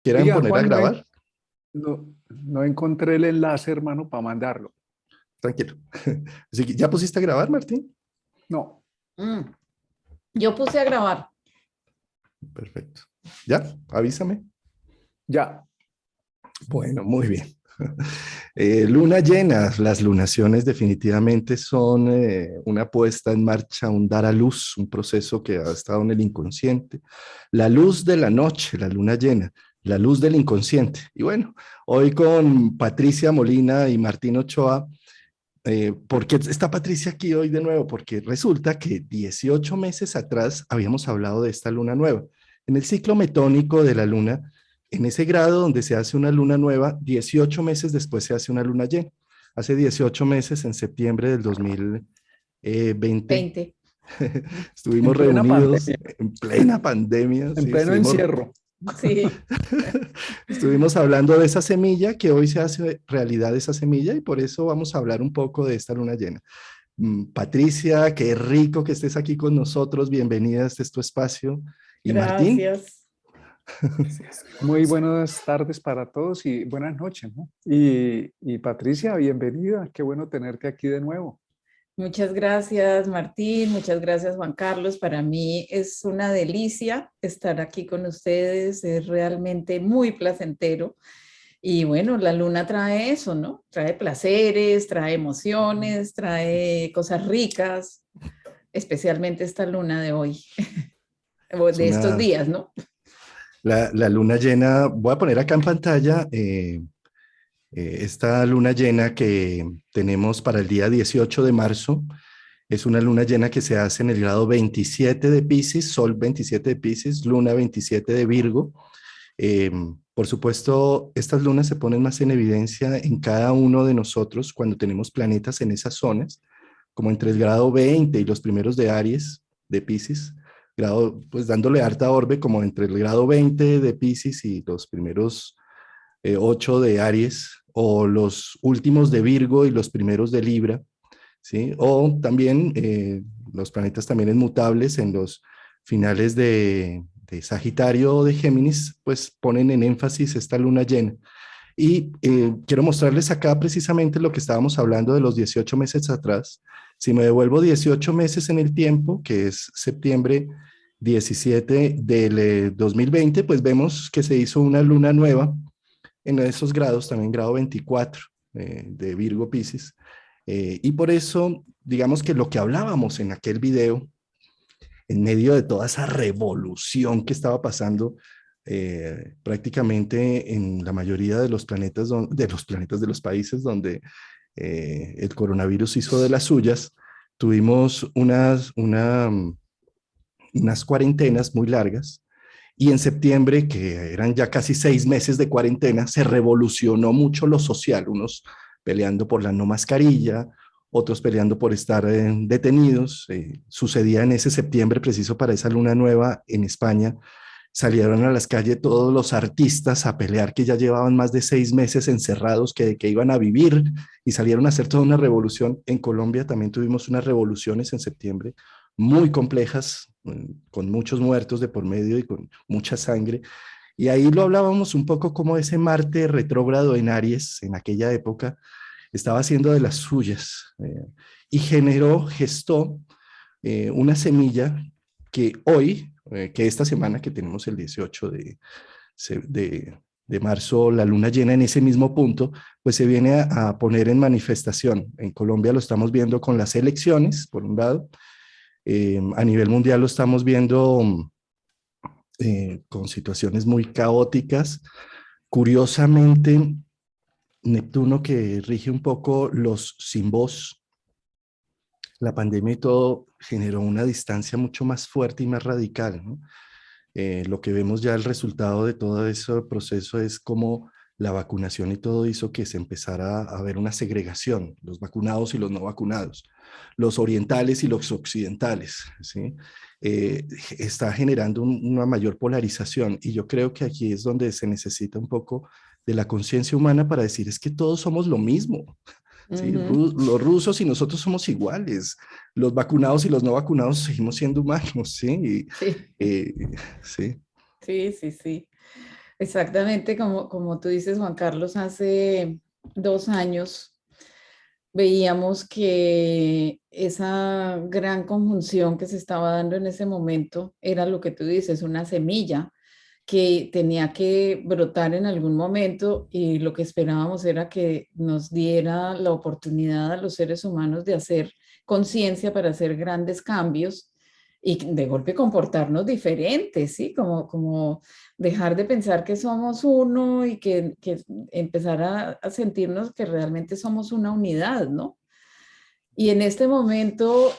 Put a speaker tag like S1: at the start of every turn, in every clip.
S1: ¿Quieran
S2: Oiga,
S1: poner a
S2: Juan,
S1: grabar?
S2: no encontré el enlace, hermano, para mandarlo.
S1: Tranquilo. Así que, ¿ya pusiste a grabar, Martín?
S2: No,
S3: Mm, Yo puse a grabar.
S1: Perfecto. ¿Ya? Avísame.
S2: ya.
S1: Bueno, muy bien. Luna llena, las lunaciones definitivamente son una puesta en marcha, un dar a luz, un proceso que ha estado en el inconsciente. La luz de la noche, la luna llena, la luz del inconsciente. Y bueno, hoy con Patricia Molina y Martín Ochoa. ¿Por qué está Patricia aquí hoy de nuevo? Porque resulta que 18 meses atrás habíamos hablado de esta luna nueva. En el ciclo metónico de la luna, en ese grado donde se hace una luna nueva, 18 meses después se hace una luna llena. Hace 18 meses, en septiembre del 2020,
S3: 20.
S2: En
S1: estuvimos
S2: plena
S1: reunidos
S2: pandemia,
S1: en plena pandemia,
S2: en
S1: sí,
S2: pleno encierro.
S3: Sí.
S1: estuvimos hablando de esa semilla, que hoy se hace realidad esa semilla, y por eso vamos a hablar un poco de esta luna llena. Patricia, qué rico que estés aquí con nosotros. Bienvenida, este es tu espacio. Y Martín,
S3: Gracias.
S2: Muy buenas tardes para todos y buenas noches, ¿no? Y Patricia, bienvenida. Qué bueno tenerte aquí de nuevo.
S3: Muchas gracias, Martín. Muchas gracias, Juan Carlos. Para mí es una delicia estar aquí con ustedes. Es realmente muy placentero. Y bueno, la luna trae eso, ¿no? Trae placeres, trae emociones, trae cosas ricas, especialmente esta luna de hoy, o
S1: es
S3: de estos
S1: una,
S3: días, ¿no?
S1: la luna llena, voy a poner acá en pantalla esta luna llena que tenemos para el día 18 de marzo. Es una luna llena que se hace en el grado 27 de Piscis, Sol 27 de Piscis, Luna 27 de Virgo. Eh, por supuesto, estas lunas se ponen más en evidencia en cada uno de nosotros cuando tenemos planetas en esas zonas, como entre el grado 20 y los primeros de Aries, de Piscis, grado, pues dándole harta orbe como entre el grado 20 de Piscis y los primeros 8 de Aries, o los últimos de Virgo y los primeros de Libra, ¿sí? O también los planetas también inmutables en los finales de Sagitario o de Géminis, pues ponen en énfasis esta luna llena. Y quiero mostrarles acá precisamente lo que estábamos hablando de los 18 meses atrás. Si me devuelvo 18 meses en el tiempo, que es septiembre 17 del 2020, pues vemos que se hizo una luna nueva en esos grados, también grado 24 de Virgo Piscis. Y por eso, digamos que lo que hablábamos en aquel video, en medio de toda esa revolución que estaba pasando prácticamente en la mayoría de los planetas, de los países donde el coronavirus hizo de las suyas, tuvimos unas cuarentenas muy largas. Y en septiembre, que eran ya casi 6 meses de cuarentena, se revolucionó mucho lo social, unos peleando por la no mascarilla, otros peleando por estar detenidos. Sucedía en ese septiembre, preciso para esa luna nueva en España, salieron a las calles todos los artistas a pelear que ya llevaban más de 6 meses encerrados, que iban a vivir, y salieron a hacer toda una revolución. En Colombia también tuvimos unas revoluciones en septiembre muy complejas, con muchos muertos de por medio y con mucha sangre. Y ahí lo hablábamos un poco como ese Marte retrógrado en Aries en aquella época estaba haciendo de las suyas y gestó una semilla que hoy, que esta semana que tenemos el 18 de marzo, la luna llena en ese mismo punto, pues se viene a poner en manifestación. En Colombia lo estamos viendo con las elecciones, por un lado. A nivel mundial lo estamos viendo con situaciones muy caóticas. Curiosamente, Neptuno, que rige un poco los sin voz, la pandemia y todo generó una distancia mucho más fuerte y más radical, ¿no? Lo que vemos ya el resultado de todo ese proceso es como la vacunación y todo hizo que se empezara a ver una segregación, los vacunados y los no vacunados, los orientales y los occidentales, ¿sí? Está generando una mayor polarización y yo creo que aquí es donde se necesita un poco de la conciencia humana para decir es que todos somos lo mismo, ¿sí?
S3: Ujú.
S1: Los rusos y nosotros somos iguales, los vacunados y los no vacunados seguimos siendo humanos, ¿sí?
S3: Sí,
S1: Y, sí.
S3: sí, sí, sí. Exactamente como tú dices, Juan Carlos, hace 2 años veíamos que esa gran conjunción que se estaba dando en ese momento era lo que tú dices, una semilla que tenía que brotar en algún momento y lo que esperábamos era que nos diera la oportunidad a los seres humanos de hacer conciencia para hacer grandes cambios y de golpe comportarnos diferentes, ¿sí? Como dejar de pensar que somos uno y que empezar a sentirnos que realmente somos una unidad, ¿no? Y en este momento,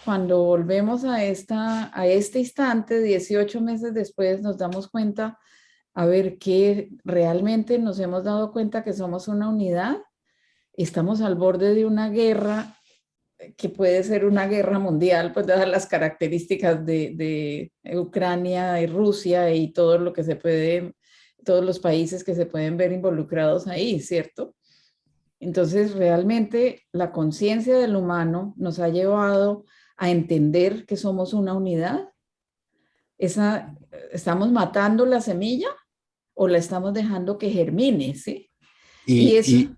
S3: cuando volvemos a este instante, 18 meses después, nos damos cuenta, a ver, que realmente nos hemos dado cuenta que somos una unidad. Estamos al borde de una guerra que puede ser una guerra mundial, pues dadas las características de Ucrania y Rusia y todo lo que se puede, todos los países que se pueden ver involucrados ahí, ¿cierto? Entonces, realmente la conciencia del humano nos ha llevado a entender que somos una unidad. ¿Estamos matando la semilla o la estamos dejando que germine, sí? Y
S1: Y,
S3: eso,
S1: y,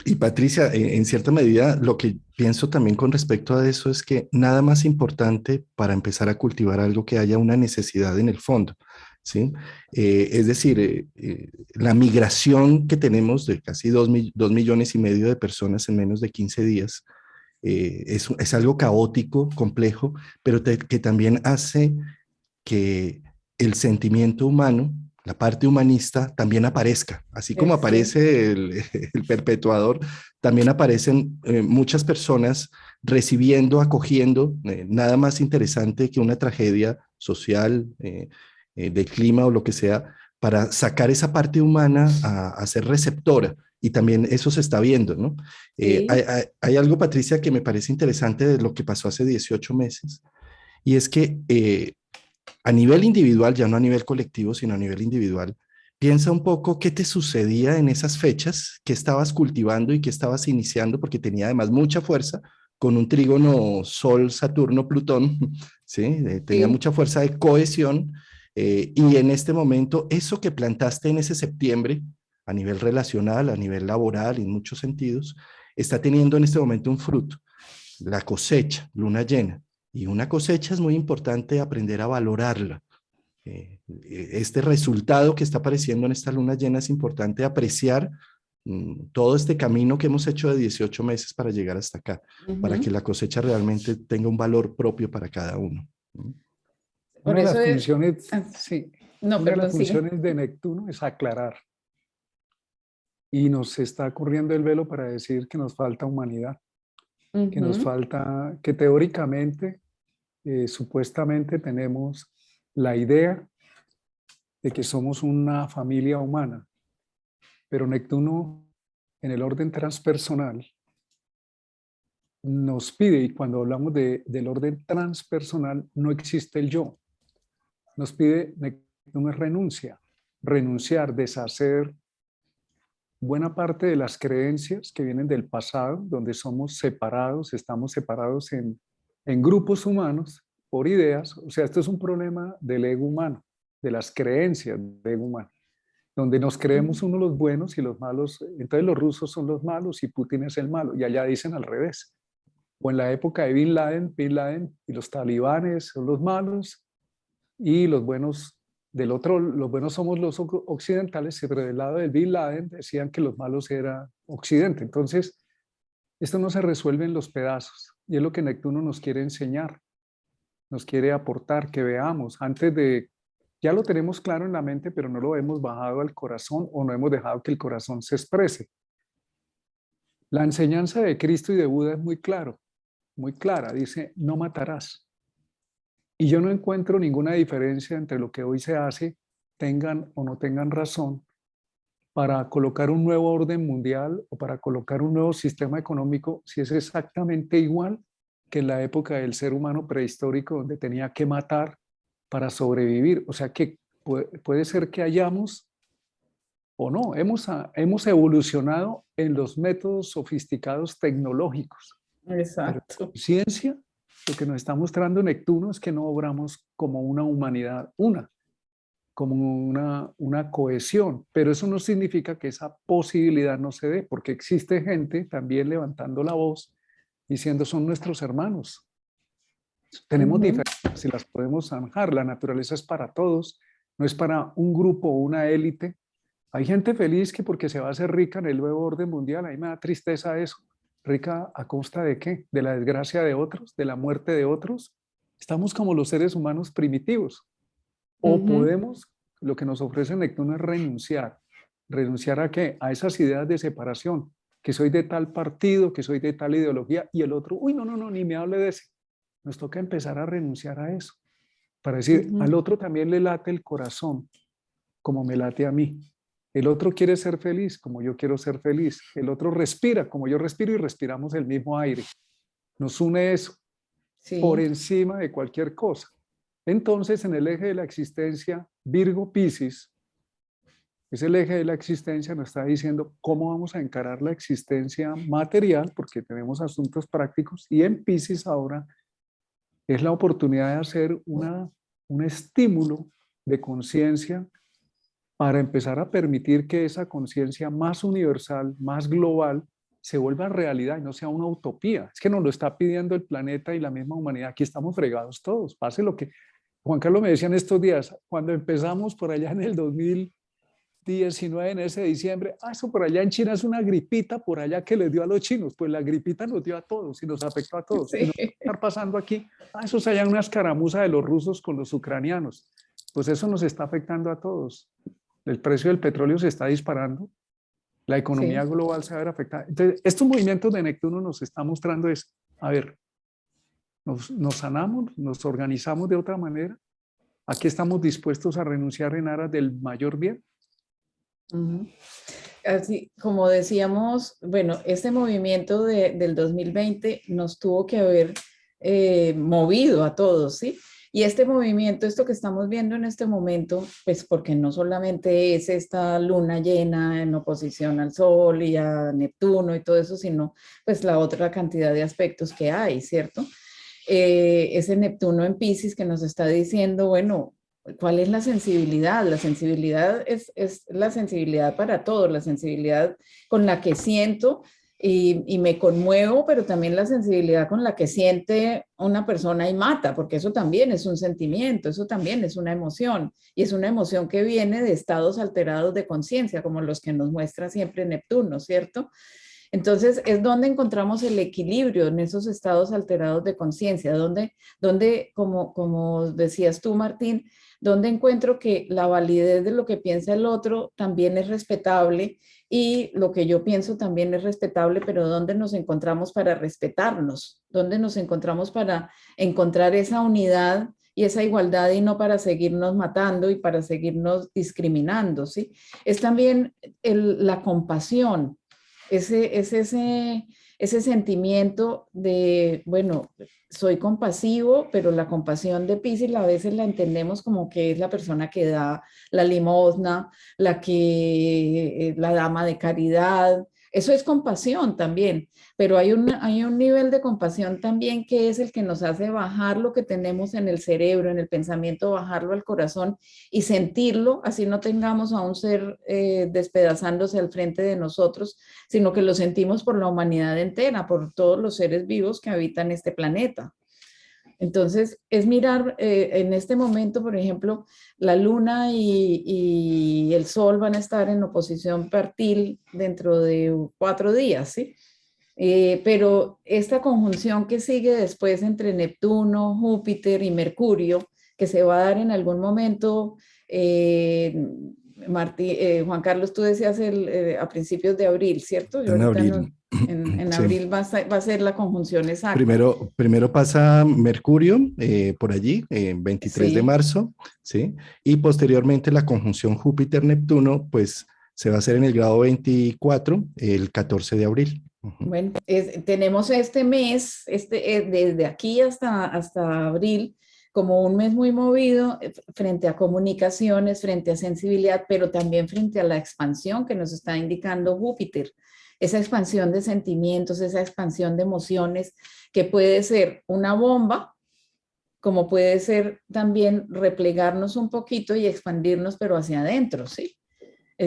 S1: y Patricia, en cierta medida, lo que pienso también con respecto a eso es que nada más importante para empezar a cultivar algo que haya una necesidad en el fondo, ¿sí? Es decir, la migración que tenemos de casi 2,5 millones de personas en menos de 15 días es algo caótico, complejo, pero que también hace que el sentimiento humano, la parte humanista, también aparezca. Así como
S3: sí,
S1: aparece el perpetuador, también aparecen muchas personas recibiendo, acogiendo, nada más interesante que una tragedia social, del clima o lo que sea, para sacar esa parte humana a ser receptora. Y también eso se está viendo, ¿no?
S3: sí,
S1: Hay algo, Patricia, que me parece interesante de lo que pasó hace 18 meses, y es que a nivel individual, ya no a nivel colectivo, sino a nivel individual, piensa un poco qué te sucedía en esas fechas, qué estabas cultivando y qué estabas iniciando, porque tenía además mucha fuerza con un trígono Sol, Saturno, Plutón, ¿sí? Tenía
S3: sí.
S1: mucha fuerza de cohesión, y en este momento, eso que plantaste en ese septiembre, a nivel relacional, a nivel laboral, en muchos sentidos, está teniendo en este momento un fruto, la cosecha, luna llena. Y una cosecha es muy importante aprender a valorarla. Este resultado que está apareciendo en esta luna llena es importante apreciar todo este camino que hemos hecho de 18 meses para llegar hasta acá, para que
S3: Ujú.
S1: la cosecha realmente tenga un valor propio para cada uno.
S3: Por
S2: Una de
S3: eso,
S2: las funciones,
S3: ah,
S2: sí,
S3: no,
S2: una de las
S3: perdón, sigue.
S2: funciones de Neptuno es aclarar y nos está corriendo el velo para decir que nos falta humanidad, que nos
S3: Ujú.
S2: falta, que teóricamente, supuestamente tenemos la idea de que somos una familia humana, pero Neptuno en el orden transpersonal nos pide, y cuando hablamos del orden transpersonal no existe el yo, nos pide Neptuno es renuncia, renunciar, deshacer buena parte de las creencias que vienen del pasado, donde somos separados, estamos separados en grupos humanos por ideas. O sea, esto es un problema del ego humano, de las creencias del ego humano, donde nos creemos unos los buenos y los malos. Entonces los rusos son los malos y Putin es el malo, y allá dicen al revés. O en la época de Bin Laden y los talibanes son los malos y los buenos del otro, los buenos somos los occidentales, pero del lado del Bin Laden decían que los malos era Occidente. Entonces, esto no se resuelve en los pedazos y es lo que Neptuno nos quiere enseñar, nos quiere aportar, que veamos antes de, ya lo tenemos claro en la mente, pero no lo hemos bajado al corazón o no hemos dejado que el corazón se exprese. La enseñanza de Cristo y de Buda es muy claro, muy clara, dice, no matarás. Y yo no encuentro ninguna diferencia entre lo que hoy se hace, tengan o no tengan razón, para colocar un nuevo orden mundial o para colocar un nuevo sistema económico, si es exactamente igual que en la época del ser humano prehistórico, donde tenía que matar para sobrevivir. O sea que puede ser que hayamos o no, hemos evolucionado en los métodos sofisticados tecnológicos, pero
S3: Exacto.
S2: ciencia, lo que nos está mostrando Neptuno es que no obramos como una humanidad una. como una cohesión, pero eso no significa que esa posibilidad no se dé, porque existe gente también levantando la voz diciendo son nuestros hermanos. Tenemos
S3: Ujú.
S2: diferencias y las podemos zanjar. La naturaleza es para todos, no es para un grupo o una élite. Hay gente feliz que porque se va a hacer rica en el nuevo orden mundial, a mí me da tristeza eso. ¿Rica a costa de qué? ¿De la desgracia de otros? ¿De la muerte de otros? Estamos como los seres humanos primitivos. O
S3: Ujú.
S2: podemos, lo que nos ofrece Neptuno es renunciar. ¿Renunciar a qué? A esas ideas de separación, que soy de tal partido, que soy de tal ideología, y el otro, uy, no, no, no, ni me hable de ese. Nos toca empezar a renunciar a eso, para decir,
S3: Ujú.
S2: al otro también le late el corazón, como me late a mí. El otro quiere ser feliz, como yo quiero ser feliz. El otro respira, como yo respiro, y respiramos el mismo aire. Nos une eso por
S3: Sí,
S2: encima de cualquier cosa. Entonces, en el eje de la existencia, Virgo-Piscis, es el eje de la existencia, nos está diciendo cómo vamos a encarar la existencia material, porque tenemos asuntos prácticos, y en Piscis ahora es la oportunidad de hacer un estímulo de conciencia para empezar a permitir que esa conciencia más universal, más global, se vuelva realidad y no sea una utopía. Es que nos lo está pidiendo el planeta y la misma humanidad. Aquí estamos fregados todos. Pase lo que Juan Carlos me decía en estos días, cuando empezamos por allá en el 2019, en ese diciembre, eso por allá en China es una gripita por allá que les dio a los chinos. Pues la gripita nos dio a todos y nos afectó a todos. Y
S3: sí,
S2: nos va a estar pasando aquí, eso es allá una escaramuza de los rusos con los ucranianos. Pues eso nos está afectando a todos. El precio del petróleo se está disparando, la economía
S3: sí.
S2: global se va a ver afectada. Entonces, estos movimientos de Neptuno nos están mostrando es, a ver, nos sanamos, nos organizamos de otra manera. Aquí estamos dispuestos a renunciar en aras del mayor bien.
S3: Ujú. Así como decíamos, bueno, este movimiento del 2020 nos tuvo que haber movido a todos, ¿sí? Y este movimiento, esto que estamos viendo en este momento, pues porque no solamente es esta luna llena en oposición al Sol y a Neptuno y todo eso, sino pues la otra cantidad de aspectos que hay, ¿cierto? Ese Neptuno en Piscis que nos está diciendo, bueno, ¿cuál es la sensibilidad? La sensibilidad es la sensibilidad para todo, la sensibilidad con la que siento y me conmuevo, pero también la sensibilidad con la que siente una persona y mata, porque eso también es un sentimiento, eso también es una emoción, y es una emoción que viene de estados alterados de conciencia, como los que nos muestra siempre Neptuno, ¿cierto? Entonces, es donde encontramos el equilibrio en esos estados alterados de conciencia, donde como decías tú, Martín, donde encuentro que la validez de lo que piensa el otro también es respetable y lo que yo pienso también es respetable, pero donde nos encontramos para respetarnos, donde nos encontramos para encontrar esa unidad y esa igualdad y no para seguirnos matando y para seguirnos discriminando, ¿sí? Es también la compasión, ese sentimiento de, bueno, soy compasivo, pero la compasión de Piscis a veces la entendemos como que es la persona que da la limosna, la dama de caridad. Eso es compasión también, pero hay un nivel de compasión también que es el que nos hace bajar lo que tenemos en el cerebro, en el pensamiento, bajarlo al corazón y sentirlo, así no tengamos a un ser despedazándose al frente de nosotros, sino que lo sentimos por la humanidad entera, por todos los seres vivos que habitan este planeta. Entonces, es mirar en este momento, por ejemplo, la luna y el sol van a estar en oposición partil dentro de 4 días, ¿sí? Pero esta conjunción que sigue después entre Neptuno, Júpiter y Mercurio, que se va a dar en algún momento, Juan Carlos, tú decías a principios de abril, ¿cierto? Yo
S1: En
S3: ahorita
S1: abril.
S3: no, en
S1: Sí.
S3: abril va a ser la conjunción exacta.
S1: Primero pasa Mercurio por allí, 23 de
S3: Sí.
S1: marzo, ¿sí? Y posteriormente la conjunción Júpiter-Neptuno, pues se va a hacer en el grado 24, el 14 de abril. Ujú.
S3: Bueno, tenemos este mes, desde aquí hasta abril, como un mes muy movido frente a comunicaciones, frente a sensibilidad, pero también frente a la expansión que nos está indicando Júpiter. Esa expansión de sentimientos, esa expansión de emociones, que puede ser una bomba como puede ser también replegarnos un poquito y expandirnos, pero hacia adentro, ¿sí?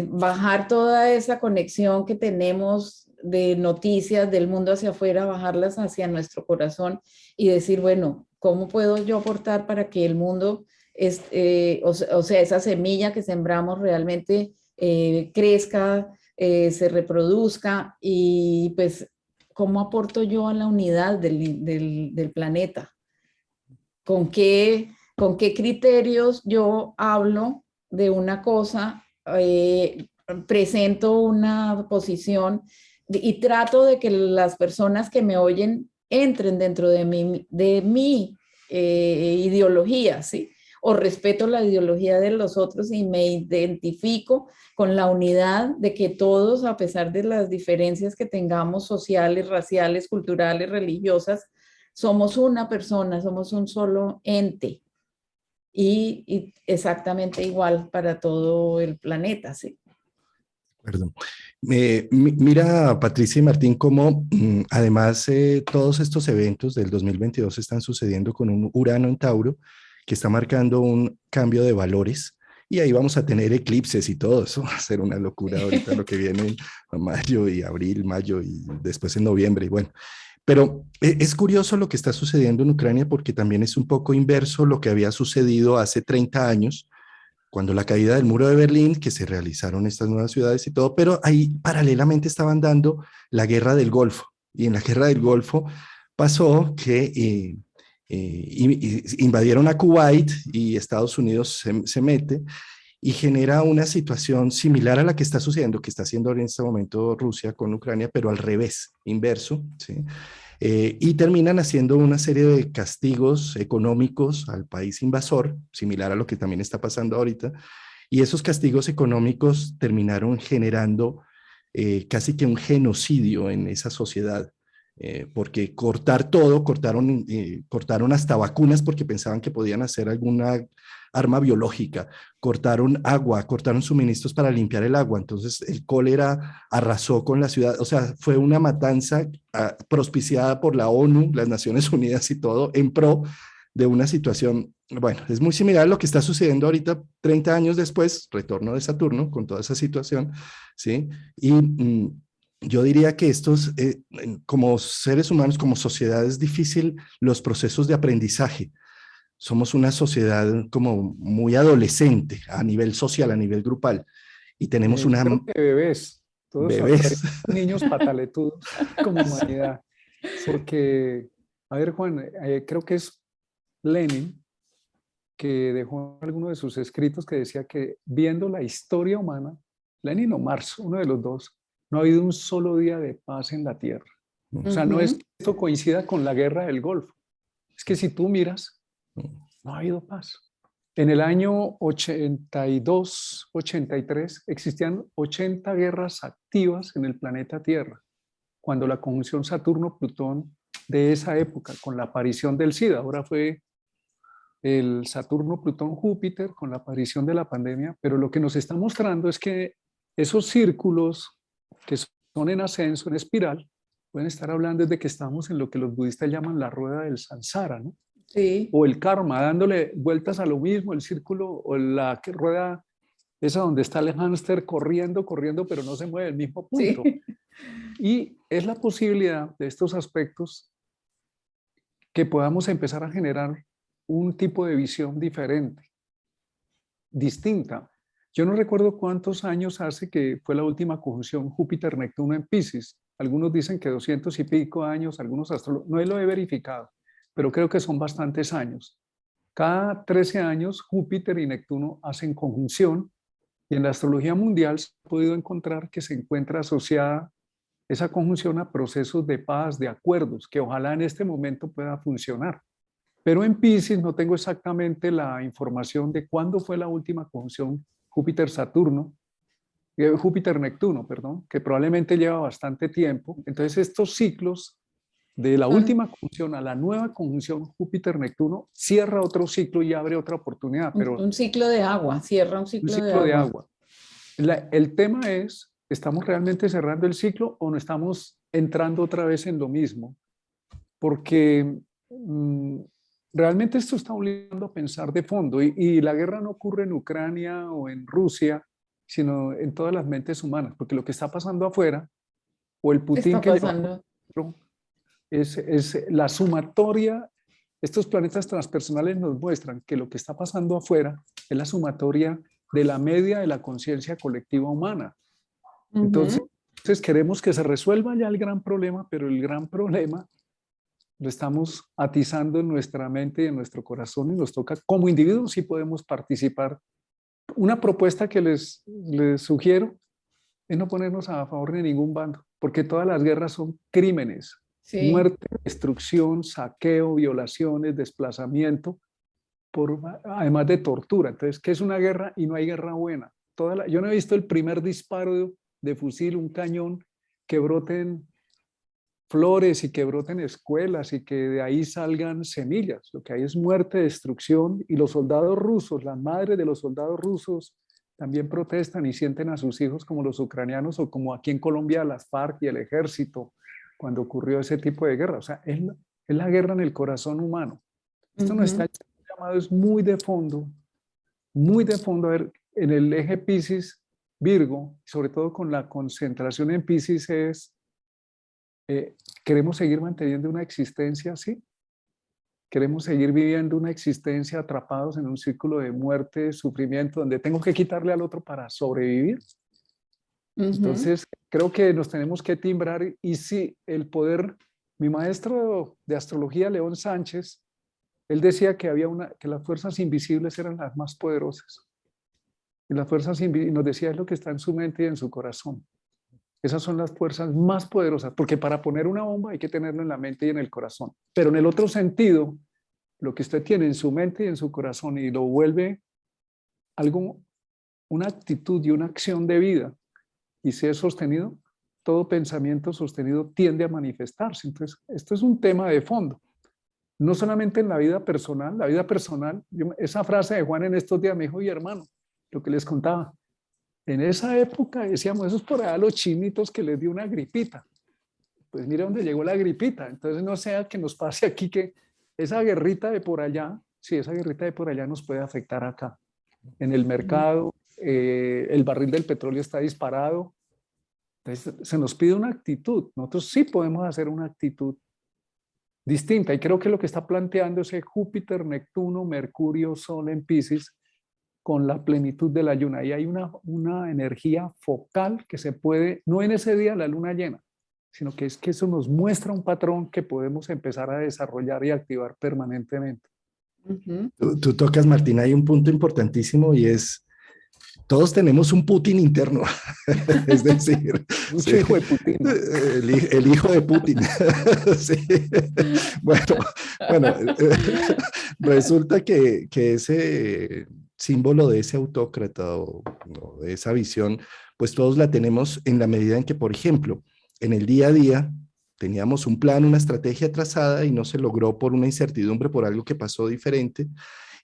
S3: Bajar toda esa conexión que tenemos de noticias del mundo hacia afuera, bajarlas hacia nuestro corazón y decir, bueno, ¿cómo puedo yo aportar para que el mundo, o sea, esa semilla que sembramos realmente crezca, se reproduzca y pues, ¿cómo aporto yo a la unidad del planeta? ¿Con qué criterios yo hablo de una cosa, presento una posición y trato de que las personas que me oyen entren dentro de mi ideología, ¿sí? O respeto la ideología de los otros y me identifico con la unidad de que todos, a pesar de las diferencias que tengamos sociales, raciales, culturales, religiosas, somos una persona, somos un solo ente y exactamente igual para todo el planeta, ¿sí?
S1: Perdón. Mira, Patricia y Martín, cómo además todos estos eventos del 2022 están sucediendo con un Urano en Tauro que está marcando un cambio de valores y ahí vamos a tener eclipses y todo eso. Va a ser una locura ahorita lo que viene en mayo y abril, mayo y después en noviembre. Y bueno, pero es curioso lo que está sucediendo en Ucrania porque también es un poco inverso lo que había sucedido hace 30 años cuando la caída del muro de Berlín, que se realizaron estas nuevas ciudades y todo, pero ahí paralelamente estaban dando la guerra del Golfo. Y en la guerra del Golfo pasó que invadieron a Kuwait y Estados Unidos se mete y genera una situación similar a la que está sucediendo, que está haciendo en este momento Rusia con Ucrania, pero al revés, inverso, ¿sí? Y terminan haciendo una serie de castigos económicos al país invasor, similar a lo que también está pasando ahorita, y esos castigos económicos terminaron generando casi que un genocidio en esa sociedad, porque cortar todo, cortaron hasta vacunas porque pensaban que podían hacer alguna arma biológica, cortaron agua, cortaron suministros para limpiar el agua, entonces el cólera arrasó con la ciudad, o sea, fue una matanza prospiciada por la ONU, las Naciones Unidas y todo, en pro de una situación, bueno, es muy similar a lo que está sucediendo ahorita, 30 años después, retorno de Saturno, con toda esa situación, ¿sí? Y yo diría que estos, como seres humanos, como sociedad, es difícil los procesos de aprendizaje. Somos una sociedad como muy adolescente a nivel social, a nivel grupal, y tenemos
S2: Yo
S1: una
S2: creo que bebés, todos todavía
S1: bebés.
S2: niños pataletudos como humanidad. Porque, a ver, Juan, creo que es Lenin que dejó alguno de sus escritos que decía que viendo la historia humana, Lenin o Marx, uno de los dos, no ha habido un solo día de paz en la Tierra. O sea, no es que esto coincida con la guerra del Golfo. Es que si tú miras, no ha habido paz. En el año 82, 83, existían 80 guerras activas en el planeta Tierra, cuando la conjunción Saturno-Plutón de esa época, con la aparición del SIDA, ahora fue el Saturno-Plutón-Júpiter con la aparición de la pandemia, pero lo que nos está mostrando es que esos círculos que son en ascenso, en espiral, pueden estar hablando desde que estamos en lo que los budistas llaman la rueda del samsara, ¿no?
S3: Sí.
S2: O el karma, dándole vueltas a lo mismo, el círculo o la rueda esa donde está el hámster corriendo, corriendo, pero no se mueve el mismo punto.
S3: Sí.
S2: Y es la posibilidad de estos aspectos que podamos empezar a generar un tipo de visión diferente, distinta. Yo no recuerdo cuántos años hace que fue la última conjunción Júpiter-Neptuno en Piscis. Algunos dicen que 200 y pico años, algunos astrólogos, no lo he verificado, pero creo que son bastantes años. Cada 13 años Júpiter y Neptuno hacen conjunción y en la astrología mundial se ha podido encontrar que se encuentra asociada esa conjunción a procesos de paz, de acuerdos, que ojalá en este momento pueda funcionar. Pero en Piscis no tengo exactamente la información de cuándo fue la última conjunción Júpiter-Saturno, Júpiter-Neptuno, perdón, que probablemente lleva bastante tiempo. Entonces estos ciclos de la última conjunción a la nueva conjunción Júpiter-Neptuno cierra otro ciclo y abre otra oportunidad, pero
S3: Un ciclo de agua, cierra un
S2: un
S3: ciclo de
S2: ciclo de
S3: agua.
S2: agua. El tema es, ¿estamos realmente cerrando el ciclo o no estamos entrando otra vez en lo mismo? Porque realmente esto está obligando a pensar de fondo y la guerra no ocurre en Ucrania o en Rusia, sino en todas las mentes humanas, porque lo que está pasando afuera o el Putin
S3: Está
S2: que le va a
S3: pasando.
S2: otro, es la sumatoria. Estos planetas transpersonales nos muestran que lo que está pasando afuera es la sumatoria de la media de la conciencia colectiva humana. Entonces,
S3: Ujú.
S2: queremos que se resuelva ya el gran problema, pero el gran problema lo estamos atizando en nuestra mente y en nuestro corazón y nos toca como individuos sí podemos participar. Una propuesta que les sugiero es no ponernos a favor de ningún bando, porque todas las guerras son crímenes,
S3: Sí,
S2: muerte, destrucción, saqueo, violaciones, desplazamiento, además de tortura. Entonces, ¿qué es una guerra? Y no hay guerra buena. Yo no he visto el primer disparo de fusil, un cañón, que broten flores y que broten escuelas y que de ahí salgan semillas. Lo que hay es muerte, destrucción y los soldados rusos, las madres de los soldados rusos también protestan y sienten a sus hijos como los ucranianos o como aquí en Colombia las FARC y el ejército cuando ocurrió ese tipo de guerra. O sea, es la guerra en el corazón humano. Esto nos está
S3: ujú,
S2: llamado, es muy de fondo. A ver, en el eje Piscis-Virgo, sobre todo con la concentración en Piscis es ¿queremos seguir manteniendo una existencia así? ¿Queremos seguir viviendo una existencia atrapados en un círculo de muerte, sufrimiento, donde tengo que quitarle al otro para sobrevivir?
S3: ujú.
S2: Entonces, creo que nos tenemos que timbrar y sí, el poder, mi maestro de astrología, León Sánchez, él decía que que las fuerzas invisibles eran las más poderosas. Y las fuerzas invisibles, nos decía es lo que está en su mente y en su corazón. Esas son las fuerzas más poderosas, porque para poner una bomba hay que tenerlo en la mente y en el corazón. Pero en el otro sentido, lo que usted tiene en su mente y en su corazón y lo vuelve algo, una actitud y una acción de vida, y si es sostenido, todo pensamiento sostenido tiende a manifestarse. Entonces, esto es un tema de fondo. No solamente en la vida personal, esa frase de Juan en estos días me dijo, y hermano, lo que les contaba, en esa época decíamos, esos por allá los chinitos que les dio una gripita. Pues mira dónde llegó la gripita. Entonces no sea que nos pase aquí que esa guerrita de por allá, sí, esa guerrita de por allá nos puede afectar acá. En el mercado, el barril del petróleo está disparado. Entonces se nos pide una actitud. Nosotros sí podemos hacer una actitud distinta. Y creo que lo que está planteando ese Júpiter, Neptuno, Mercurio, Sol en Piscis, con la plenitud de la luna. Y hay una energía focal que se puede, no en ese día la luna llena, sino que es que eso nos muestra un patrón que podemos empezar a desarrollar y activar permanentemente.
S3: Ujú.
S1: Tú tocas, Martín, hay un punto importantísimo y es, todos tenemos un Putin interno, es decir, sí,
S2: Mucho hijo de Putin.
S1: el hijo de Putin. Sí. Bueno, bueno, resulta que ese símbolo de ese autócrata o de esa visión, pues todos la tenemos en la medida en que, por ejemplo, en el día a día teníamos un plan, una estrategia trazada y no se logró por una incertidumbre, por algo que pasó diferente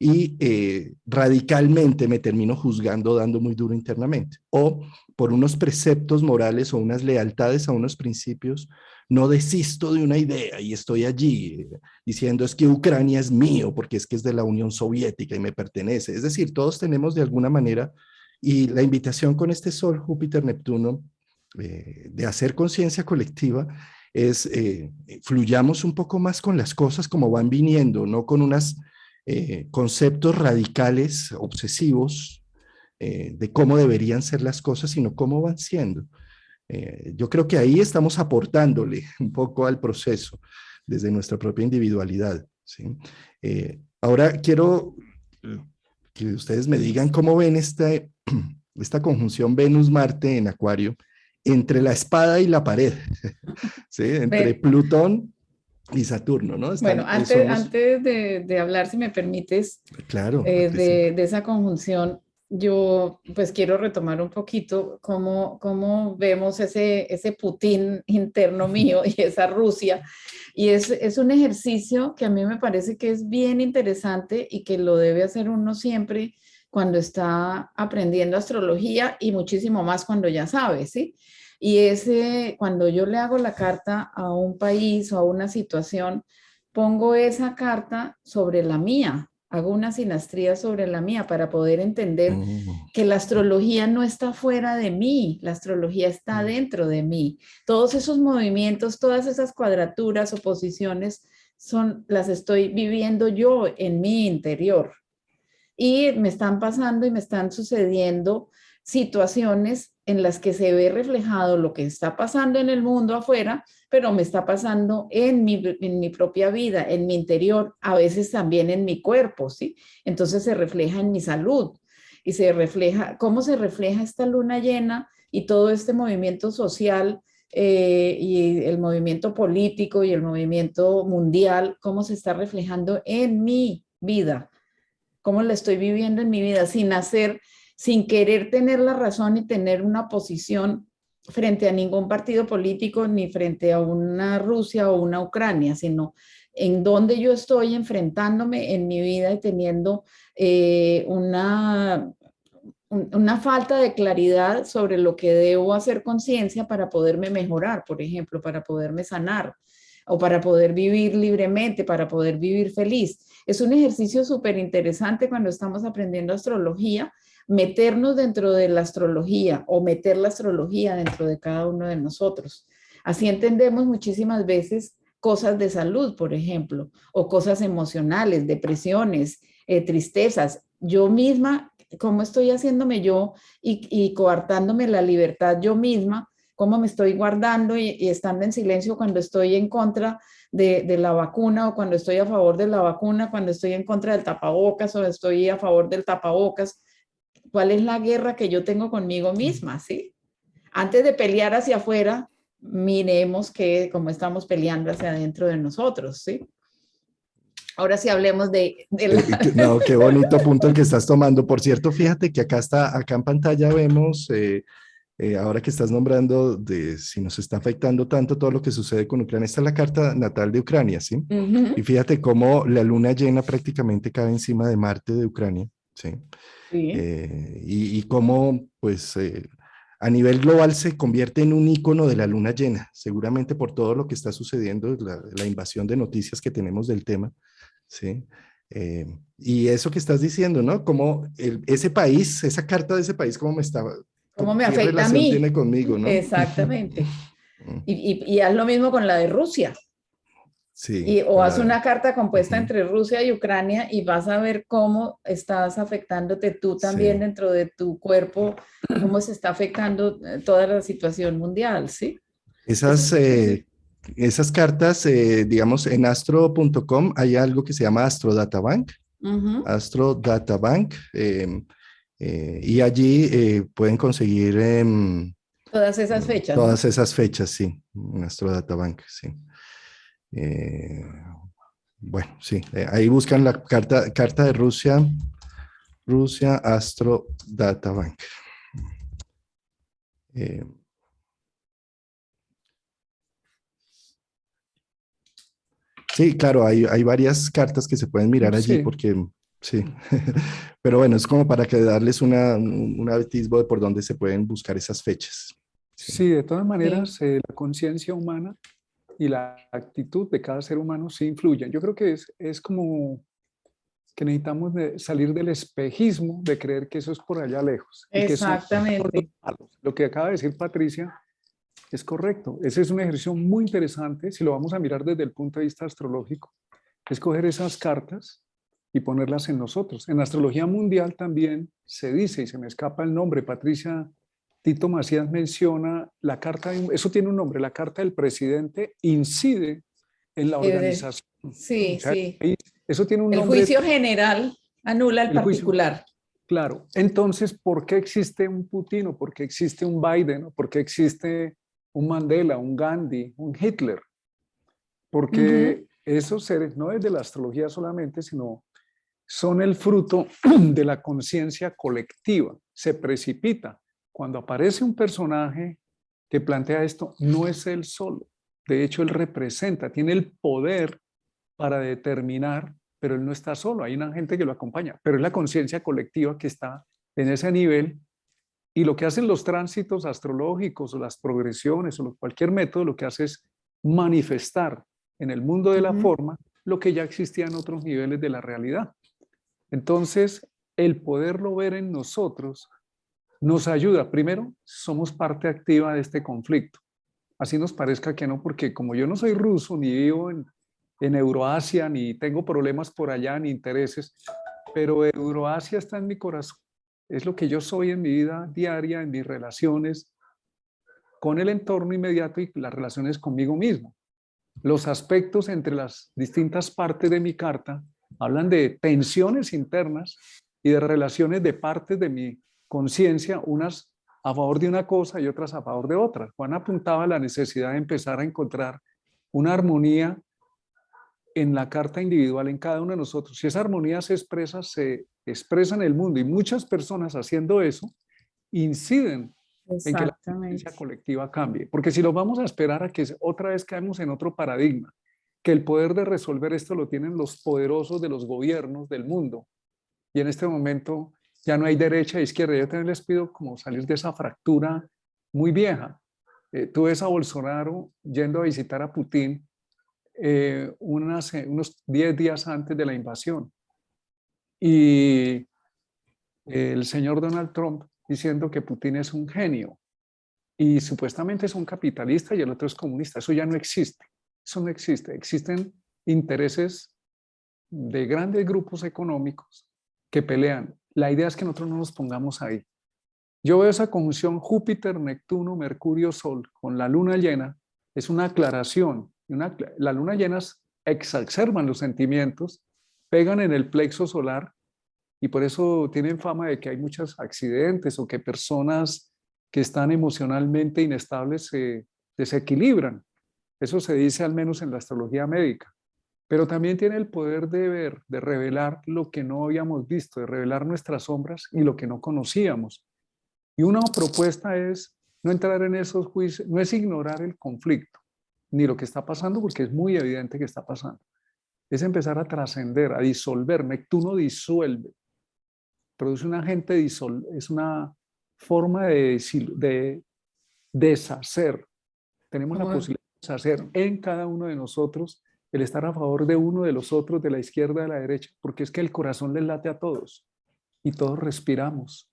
S1: y radicalmente me termino juzgando, dando muy duro internamente. O por unos preceptos morales o unas lealtades a unos principios, no desisto de una idea y estoy allí diciendo es que Ucrania es mío porque es que es de la Unión Soviética y me pertenece. Es decir, todos tenemos de alguna manera, y la invitación con este Sol, Júpiter, Neptuno, de hacer conciencia colectiva es fluyamos un poco más con las cosas como van viniendo, no con unas conceptos radicales, obsesivos, de cómo deberían ser las cosas, sino cómo van siendo. Yo creo que ahí estamos aportándole un poco al proceso desde nuestra propia individualidad. ¿Sí? Ahora quiero que ustedes me digan cómo ven esta conjunción Venus-Marte en Acuario entre la espada y la pared, ¿sí? Entre
S3: Ven,
S1: Plutón y Saturno, ¿no?
S3: bueno,
S1: Somos,
S3: antes de hablar, si me permites,
S1: claro, participa.
S3: de esa conjunción, yo pues quiero retomar un poquito cómo vemos ese Putin interno mío y esa Rusia. Y es un ejercicio que a mí me parece que es bien interesante y que lo debe hacer uno siempre cuando está aprendiendo astrología y muchísimo más cuando ya sabe, ¿sí? Y cuando yo le hago la carta a un país o a una situación, pongo esa carta sobre la mía, hago una sinastría sobre la mía para poder entender que la astrología no está fuera de mí, la astrología está dentro de mí. Todos esos movimientos, todas esas cuadraturas, oposiciones, las estoy viviendo yo en mi interior. Y me están pasando y me están sucediendo situaciones en las que se ve reflejado lo que está pasando en el mundo afuera, pero me está pasando en mi propia vida, en mi interior, a veces también en mi cuerpo, ¿sí? Entonces se refleja en mi salud y se refleja, ¿cómo se refleja esta luna llena y todo este movimiento social y el movimiento político y el movimiento mundial, cómo se está reflejando en mi vida? ¿Cómo la estoy viviendo en mi vida sin querer tener la razón y tener una posición frente a ningún partido político ni frente a una Rusia o una Ucrania, sino en donde yo estoy enfrentándome en mi vida y teniendo una falta de claridad sobre lo que debo hacer conciencia para poderme mejorar, por ejemplo, para poderme sanar o para poder vivir libremente, para poder vivir feliz. Es un ejercicio súper interesante cuando estamos aprendiendo astrología, meternos dentro de la astrología o meter la astrología dentro de cada uno de nosotros. Así entendemos muchísimas veces cosas de salud, por ejemplo, o cosas emocionales, depresiones, tristezas. Yo misma, cómo estoy haciéndome yo y coartándome la libertad yo misma, cómo me estoy guardando y estando en silencio cuando estoy en contra de la vacuna o cuando estoy a favor de la vacuna, cuando estoy en contra del tapabocas o estoy a favor del tapabocas. ¿Cuál es la guerra que yo tengo conmigo misma? ¿Sí? Antes de pelear hacia afuera, miremos cómo estamos peleando hacia adentro de nosotros, ¿sí? Ahora sí hablemos
S1: No, qué bonito punto el que estás tomando. Por cierto, fíjate que acá en pantalla vemos, ahora que estás nombrando de si nos está afectando tanto todo lo que sucede con Ucrania, esta es la carta natal de Ucrania, ¿sí? Y fíjate cómo la luna llena prácticamente cae encima de Marte de Ucrania, ¿sí?
S3: Sí.
S1: Y cómo, pues, a nivel global se convierte en un icono de la luna llena, seguramente por todo lo que está sucediendo, la invasión de noticias que tenemos del tema, ¿sí? Y eso que estás diciendo, ¿no? Como ese país, esa carta de ese país, cómo me está,
S3: ¿Cómo me
S1: qué
S3: afecta a
S1: relación
S3: mí?
S1: tiene conmigo, ¿no?
S3: Exactamente. Y haz lo mismo con la de Rusia.
S1: Sí,
S3: O
S1: con
S3: haz
S1: la...
S3: una carta compuesta entre Rusia y Ucrania y vas a ver cómo estás afectándote tú también
S1: Sí.
S3: dentro de tu cuerpo, cómo se está afectando toda la situación mundial, ¿sí? Eso
S1: Esas,
S3: es,
S1: esas cartas, digamos, en astro.com hay algo que se llama Astro Databank. Astro Databank. Y allí pueden conseguir
S3: todas esas fechas, ¿no?
S1: todas esas fechas, sí, en Astro Databank, sí. Eh, bueno, sí, ahí buscan la carta de Rusia, Rusia Astro Databank. Sí, claro, hay varias cartas que se pueden mirar allí
S2: Sí,
S1: porque, sí, pero bueno, es como para que darles un atisbo de por dónde se pueden buscar esas fechas. Sí,
S2: sí, de todas
S3: Sí.
S2: maneras, la conciencia humana y la actitud de cada ser humano sí influyen. Yo creo que es como que necesitamos salir del espejismo de creer que eso es por allá lejos y que son por los
S3: Exactamente.
S2: malos. Lo que acaba de decir Patricia es correcto. Ese es un ejercicio muy interesante si lo vamos a mirar desde el punto de vista astrológico. Es coger esas cartas y ponerlas en nosotros. En astrología mundial también se dice, y se me escapa el nombre, Patricia Tito Macías menciona la carta, eso tiene un nombre, la carta del presidente incide en la organización.
S3: Sí,
S2: O sea,
S3: sí.
S2: eso tiene un
S3: El
S2: nombre,
S3: juicio general anula el
S2: el juicio.
S3: particular.
S2: Claro. Entonces, ¿por qué existe un Putin o por qué existe un Biden o por qué existe un Mandela, un Gandhi, un Hitler?
S3: Ujú.
S2: Porque esos seres, no es de la astrología solamente, sino son el fruto de la conciencia colectiva. Se precipita. Cuando aparece un personaje que plantea esto, no es él solo. De hecho, él representa, tiene el poder para determinar, pero él no está solo, hay una gente que lo acompaña, pero es la conciencia colectiva que está en ese nivel. Y lo que hacen los tránsitos astrológicos o las progresiones o cualquier método, lo que hace es manifestar en el mundo de la
S3: Ujú.
S2: forma lo que ya existía en otros niveles de la realidad. Entonces, el poderlo ver en nosotros nos ayuda. Primero, somos parte activa de este conflicto. Así nos parezca que no, porque como yo no soy ruso, ni vivo en Euroasia, ni tengo problemas por allá, ni intereses, pero Euroasia está en mi corazón. Es lo que yo soy en mi vida diaria, en mis relaciones con el entorno inmediato y las relaciones conmigo mismo. Los aspectos entre las distintas partes de mi carta hablan de tensiones internas y de relaciones de partes de mi conciencia, unas a favor de una cosa y otras a favor de otra. Juan apuntaba a la necesidad de empezar a encontrar una armonía en la carta individual en cada uno de nosotros. Si esa armonía se expresa en el mundo, y muchas personas haciendo eso inciden en que la conciencia colectiva cambie. Porque si lo vamos a esperar a que otra vez caemos en otro paradigma, que el poder de resolver esto lo tienen los poderosos de los gobiernos del mundo, y en este momento ya no hay derecha e izquierda. Yo también les pido como salir de esa fractura muy vieja. Tú ves a Bolsonaro yendo a visitar a Putin unos 10 días antes de la invasión, y el señor Donald Trump diciendo que Putin es un genio y supuestamente es un capitalista y el otro es comunista. Eso ya no existe. Eso no existe. Existen intereses de grandes grupos económicos que pelean. La idea es que nosotros no nos pongamos ahí. Yo veo esa conjunción Júpiter, Neptuno, Mercurio, Sol con la luna llena. Es una aclaración. La luna llena exacerban los sentimientos, pegan en el plexo solar, y por eso tienen fama de que hay muchos accidentes o que personas que están emocionalmente inestables se desequilibran. Eso se dice al menos en la astrología médica. Pero también tiene el poder de ver, de revelar lo que no habíamos visto, de revelar nuestras sombras y lo que no conocíamos. Y una propuesta es no entrar en esos juicios, no es ignorar el conflicto, ni lo que está pasando, porque es muy evidente que está pasando. Es empezar a trascender, a disolver. Neptuno disuelve, produce un agente es una forma de deshacer. Tenemos la posibilidad de deshacer en cada uno de nosotros, el estar a favor de uno, de los otros, de la izquierda, de la derecha, porque es que el corazón les late a todos y todos respiramos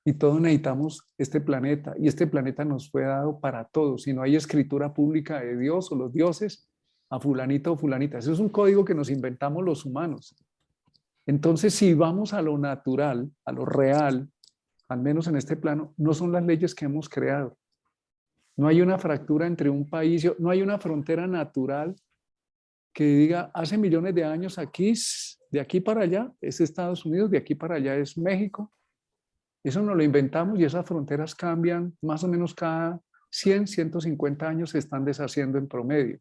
S2: y todos necesitamos este planeta, y este planeta nos fue dado para todos. Si no hay escritura pública de Dios o los dioses, a fulanito o fulanita. Eso es un código que nos inventamos los humanos. Entonces, si vamos a lo natural, a lo real, al menos en este plano, no son las leyes que hemos creado. No hay una fractura entre un país, no hay una frontera natural que diga, hace millones de años aquí, de aquí para allá es Estados Unidos, de aquí para allá es México. Eso nos lo inventamos, y esas fronteras cambian más o menos cada 100, 150 años, se están deshaciendo en promedio.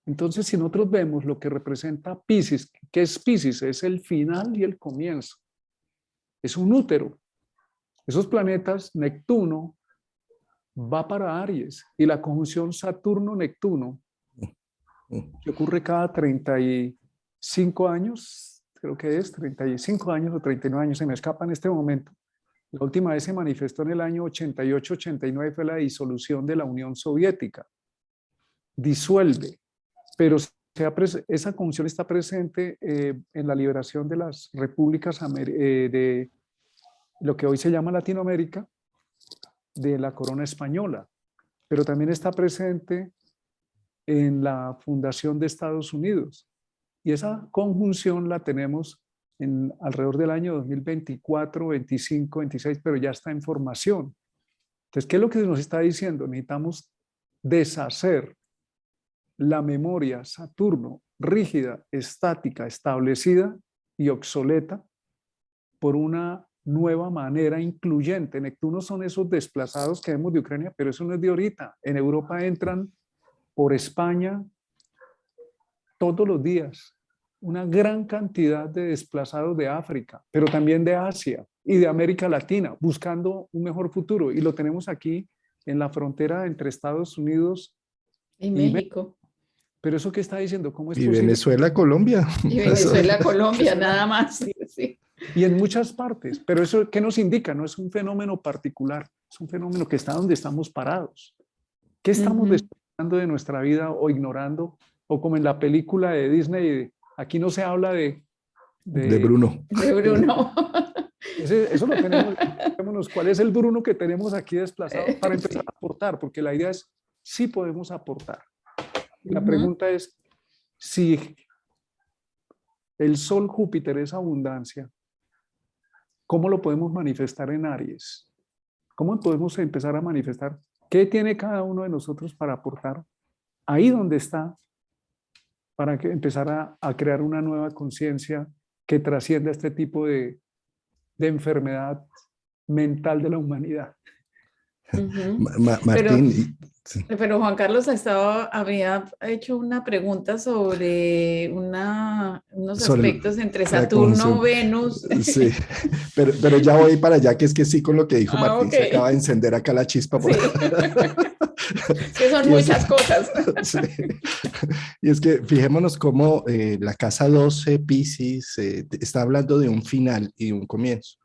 S2: Entonces, si nosotros vemos lo que representa Piscis, ¿qué es Piscis? Es el final y el comienzo. Es un útero. Esos planetas, Neptuno va para Aries, y la conjunción Saturno-Neptuno, que ocurre cada 35 años, creo que es 35 años o 39 años, se me escapa en este momento. La última vez se manifestó en el año 88-89, fue la disolución de la Unión Soviética. Disuelve, pero esa conjunción está presente en la liberación de las repúblicas de lo que hoy se llama Latinoamérica, de la corona española, pero también está presente en la fundación de Estados Unidos. Y esa conjunción la tenemos alrededor del año 2024, 25, 26, pero ya está en formación. Entonces, ¿qué es lo que nos está diciendo? Necesitamos deshacer la memoria Saturno rígida, estática, establecida y obsoleta por una nueva manera incluyente. Neptuno son esos desplazados que vemos de Ucrania, pero eso no es de ahorita. En Europa entran por España todos los días una gran cantidad de desplazados de África, pero también de Asia y de América Latina, buscando un mejor futuro. Y lo tenemos aquí en la frontera entre Estados Unidos
S3: y México.
S2: Pero eso que está diciendo, ¿cómo es
S1: y
S2: posible?
S1: Venezuela, Colombia.
S3: Y Venezuela, Colombia, nada más. Sí.
S2: Y en muchas partes. Pero eso, ¿qué nos indica? No es un fenómeno particular, es un fenómeno que está donde estamos parados. ¿Qué estamos despreciando de nuestra vida o ignorando o como en la película de Disney, aquí no se habla
S1: De Bruno.
S3: De Bruno.
S2: Eso lo tenemos, ¿cuál es el Bruno que tenemos aquí desplazado para empezar a aportar? Porque la idea es, sí podemos aportar. La pregunta es, si el Sol Júpiter es abundancia, ¿cómo lo podemos manifestar en Aries? ¿Cómo podemos empezar a manifestar qué tiene cada uno de nosotros para aportar ahí donde está, para que empezar a crear una nueva conciencia que trascienda este tipo de enfermedad mental de la humanidad?
S1: Martín,
S3: Pero Juan Carlos había hecho una pregunta sobre unos
S1: sobre
S3: aspectos entre
S1: la
S3: Saturno,
S1: conjunción.
S3: Venus.
S1: Sí, pero ya voy para allá, que es que sí, con lo que dijo Martín,
S3: Ok.
S1: se acaba de encender acá la chispa.
S3: Sí. Es que son
S1: Y es-
S3: muchas cosas.
S1: sí. Y es que fijémonos cómo la casa 12, Piscis, está hablando de un final y un comienzo.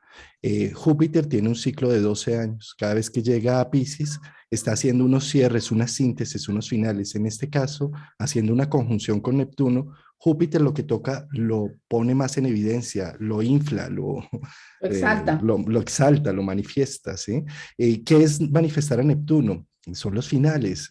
S1: Júpiter tiene un ciclo de 12 años. Cada vez que llega a Piscis, está haciendo unos cierres, unas síntesis, unos finales. En este caso, haciendo una conjunción con Neptuno, Júpiter lo que toca lo pone más en evidencia, lo infla,
S3: Exalta.
S1: lo exalta, lo manifiesta, ¿sí? ¿Qué es manifestar a Neptuno? Son los finales,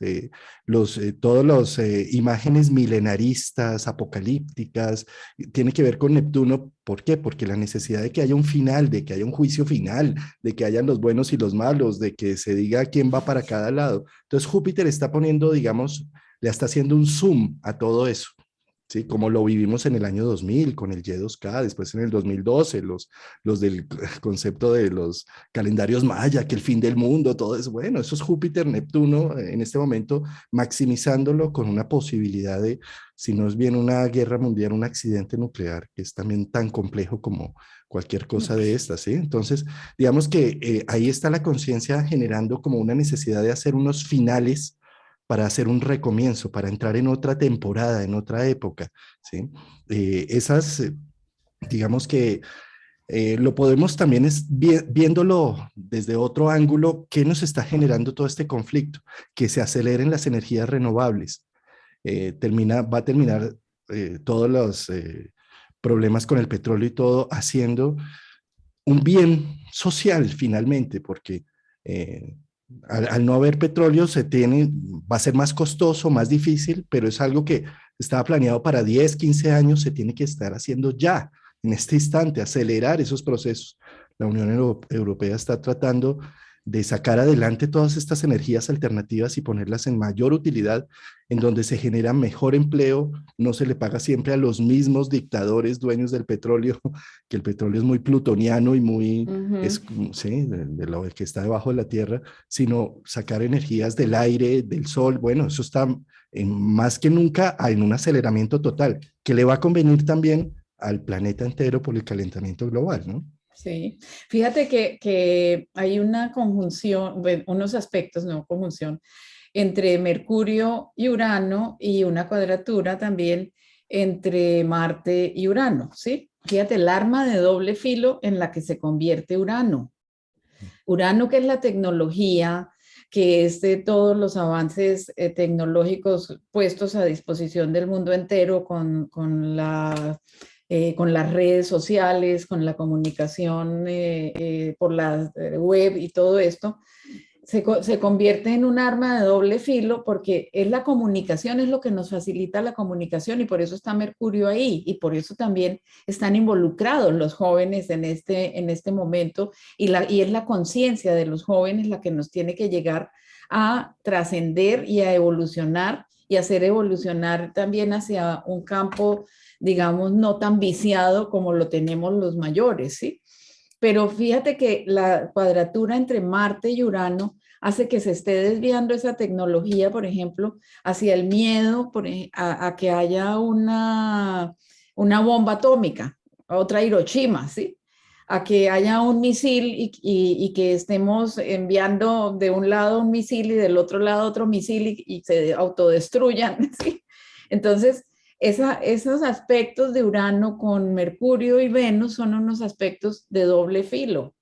S1: todas las imágenes milenaristas, apocalípticas, tiene que ver con Neptuno. ¿Por qué? Porque la necesidad de que haya un final, de que haya un juicio final, de que hayan los buenos y los malos, de que se diga quién va para cada lado. Entonces Júpiter está poniendo, digamos, le está haciendo un zoom a todo eso. ¿Sí? Como lo vivimos en el año 2000 con el Y2K, después en el 2012, los del concepto de los calendarios maya, que el fin del mundo, todo es bueno, eso es Júpiter, Neptuno, en este momento maximizándolo con una posibilidad de, si no es bien una guerra mundial, un accidente nuclear, que es también tan complejo como cualquier cosa de estas, ¿sí? Entonces, digamos que ahí está la conciencia generando como una necesidad de hacer unos finales para hacer un recomienzo, para entrar en otra temporada, en otra época, ¿sí? Digamos que lo podemos también viéndolo desde otro ángulo, ¿qué nos está generando todo este conflicto? Que se aceleren las energías renovables. Va a terminar todos los problemas con el petróleo y todo haciendo un bien social finalmente, porque al no haber petróleo va a ser más costoso, más difícil, pero es algo que estaba planeado para 10, 15 años, se tiene que estar haciendo ya, en este instante, acelerar esos procesos. La Unión Europea está tratando de sacar adelante todas estas energías alternativas y ponerlas en mayor utilidad, en donde se genera mejor empleo, no se le paga siempre a los mismos dictadores dueños del petróleo, que el petróleo es muy plutoniano y muy, sí, de lo que está debajo de la tierra, sino sacar energías del aire, del sol. Bueno, eso está más que nunca en un aceleramiento total, que le va a convenir también al planeta entero por el calentamiento global, ¿no?
S3: Sí, fíjate que hay una conjunción, bueno, unos aspectos, no conjunción, entre Mercurio y Urano y una cuadratura también entre Marte y Urano, ¿sí? Fíjate, el arma de doble filo en la que se convierte Urano. Urano, que es la tecnología, que es de todos los avances tecnológicos puestos a disposición del mundo entero con las redes sociales, con la comunicación por la web y todo esto, se convierte en un arma de doble filo porque es la comunicación, es lo que nos facilita la comunicación y por eso está Mercurio ahí y por eso también están involucrados los jóvenes en este momento y es la conciencia de los jóvenes la que nos tiene que llegar a trascender y a evolucionar y hacer evolucionar también hacia un campo, digamos, no tan viciado como lo tenemos los mayores, ¿sí? Pero fíjate que la cuadratura entre Marte y Urano hace que se esté desviando esa tecnología, por ejemplo, hacia el miedo a que haya una bomba atómica, otra Hiroshima, ¿sí? A que haya un misil y que estemos enviando de un lado un misil y del otro lado otro misil y se autodestruyan, ¿sí? Entonces, esos aspectos de Urano con Mercurio y Venus son unos aspectos de doble filo.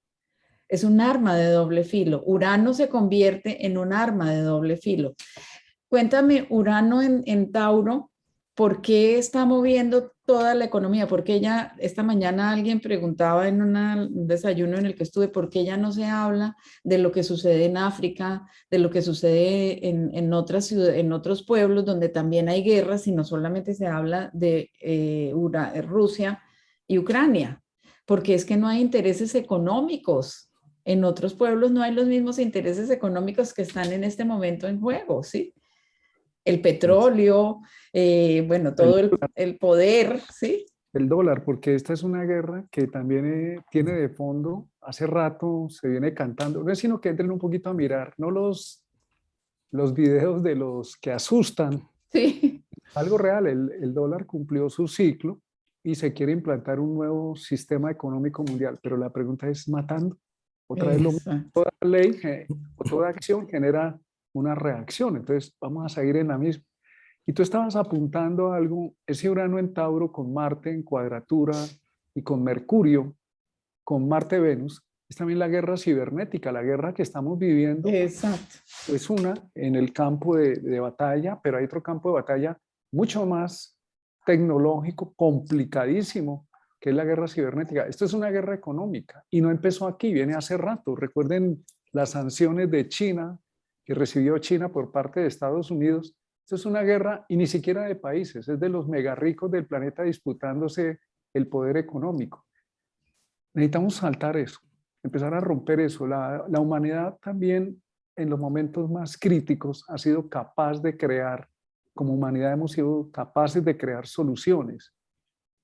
S3: Es un arma de doble filo. Urano se convierte en un arma de doble filo. Cuéntame, Urano en Tauro ¿por qué está moviendo toda la economía? Porque ya esta mañana alguien preguntaba en un desayuno en el que estuve, ¿por qué ya no se habla de lo que sucede en África, de lo que sucede en otras ciudades, en otros pueblos donde también hay guerras, sino solamente se habla de Rusia y Ucrania? Porque es que no hay intereses económicos. En otros pueblos no hay los mismos intereses económicos que están en este momento en juego, ¿sí? El petróleo, bueno,
S2: El,
S3: todo el poder, ¿sí?
S2: el dólar, porque esta es una guerra que también tiene de fondo, hace rato se viene cantando, no es sino que entren un poquito a mirar, no los videos de los que asustan,
S3: Sí,
S2: algo real, el dólar cumplió su ciclo y se quiere implantar un nuevo sistema económico mundial, pero la pregunta es matando. Otra vez lo mismo,
S3: exacto.
S2: toda ley o toda acción genera una reacción, entonces vamos a seguir en la misma. Y tú estabas apuntando a algo, ese Urano en Tauro con Marte en cuadratura y con Mercurio, con Marte-Venus, es también la guerra cibernética, la guerra que estamos viviendo
S3: Exacto.
S2: es una en el campo de batalla, pero hay otro campo de batalla mucho más tecnológico, complicadísimo, que es la guerra cibernética. Esto es una guerra económica y no empezó aquí, viene hace rato. Recuerden las sanciones de China, que recibió China por parte de Estados Unidos. Esto es una guerra y ni siquiera de países, es de los mega ricos del planeta disputándose el poder económico. Necesitamos saltar eso, empezar a romper eso. La humanidad también en los momentos más críticos ha sido capaz de crear, como humanidad hemos sido capaces de crear soluciones.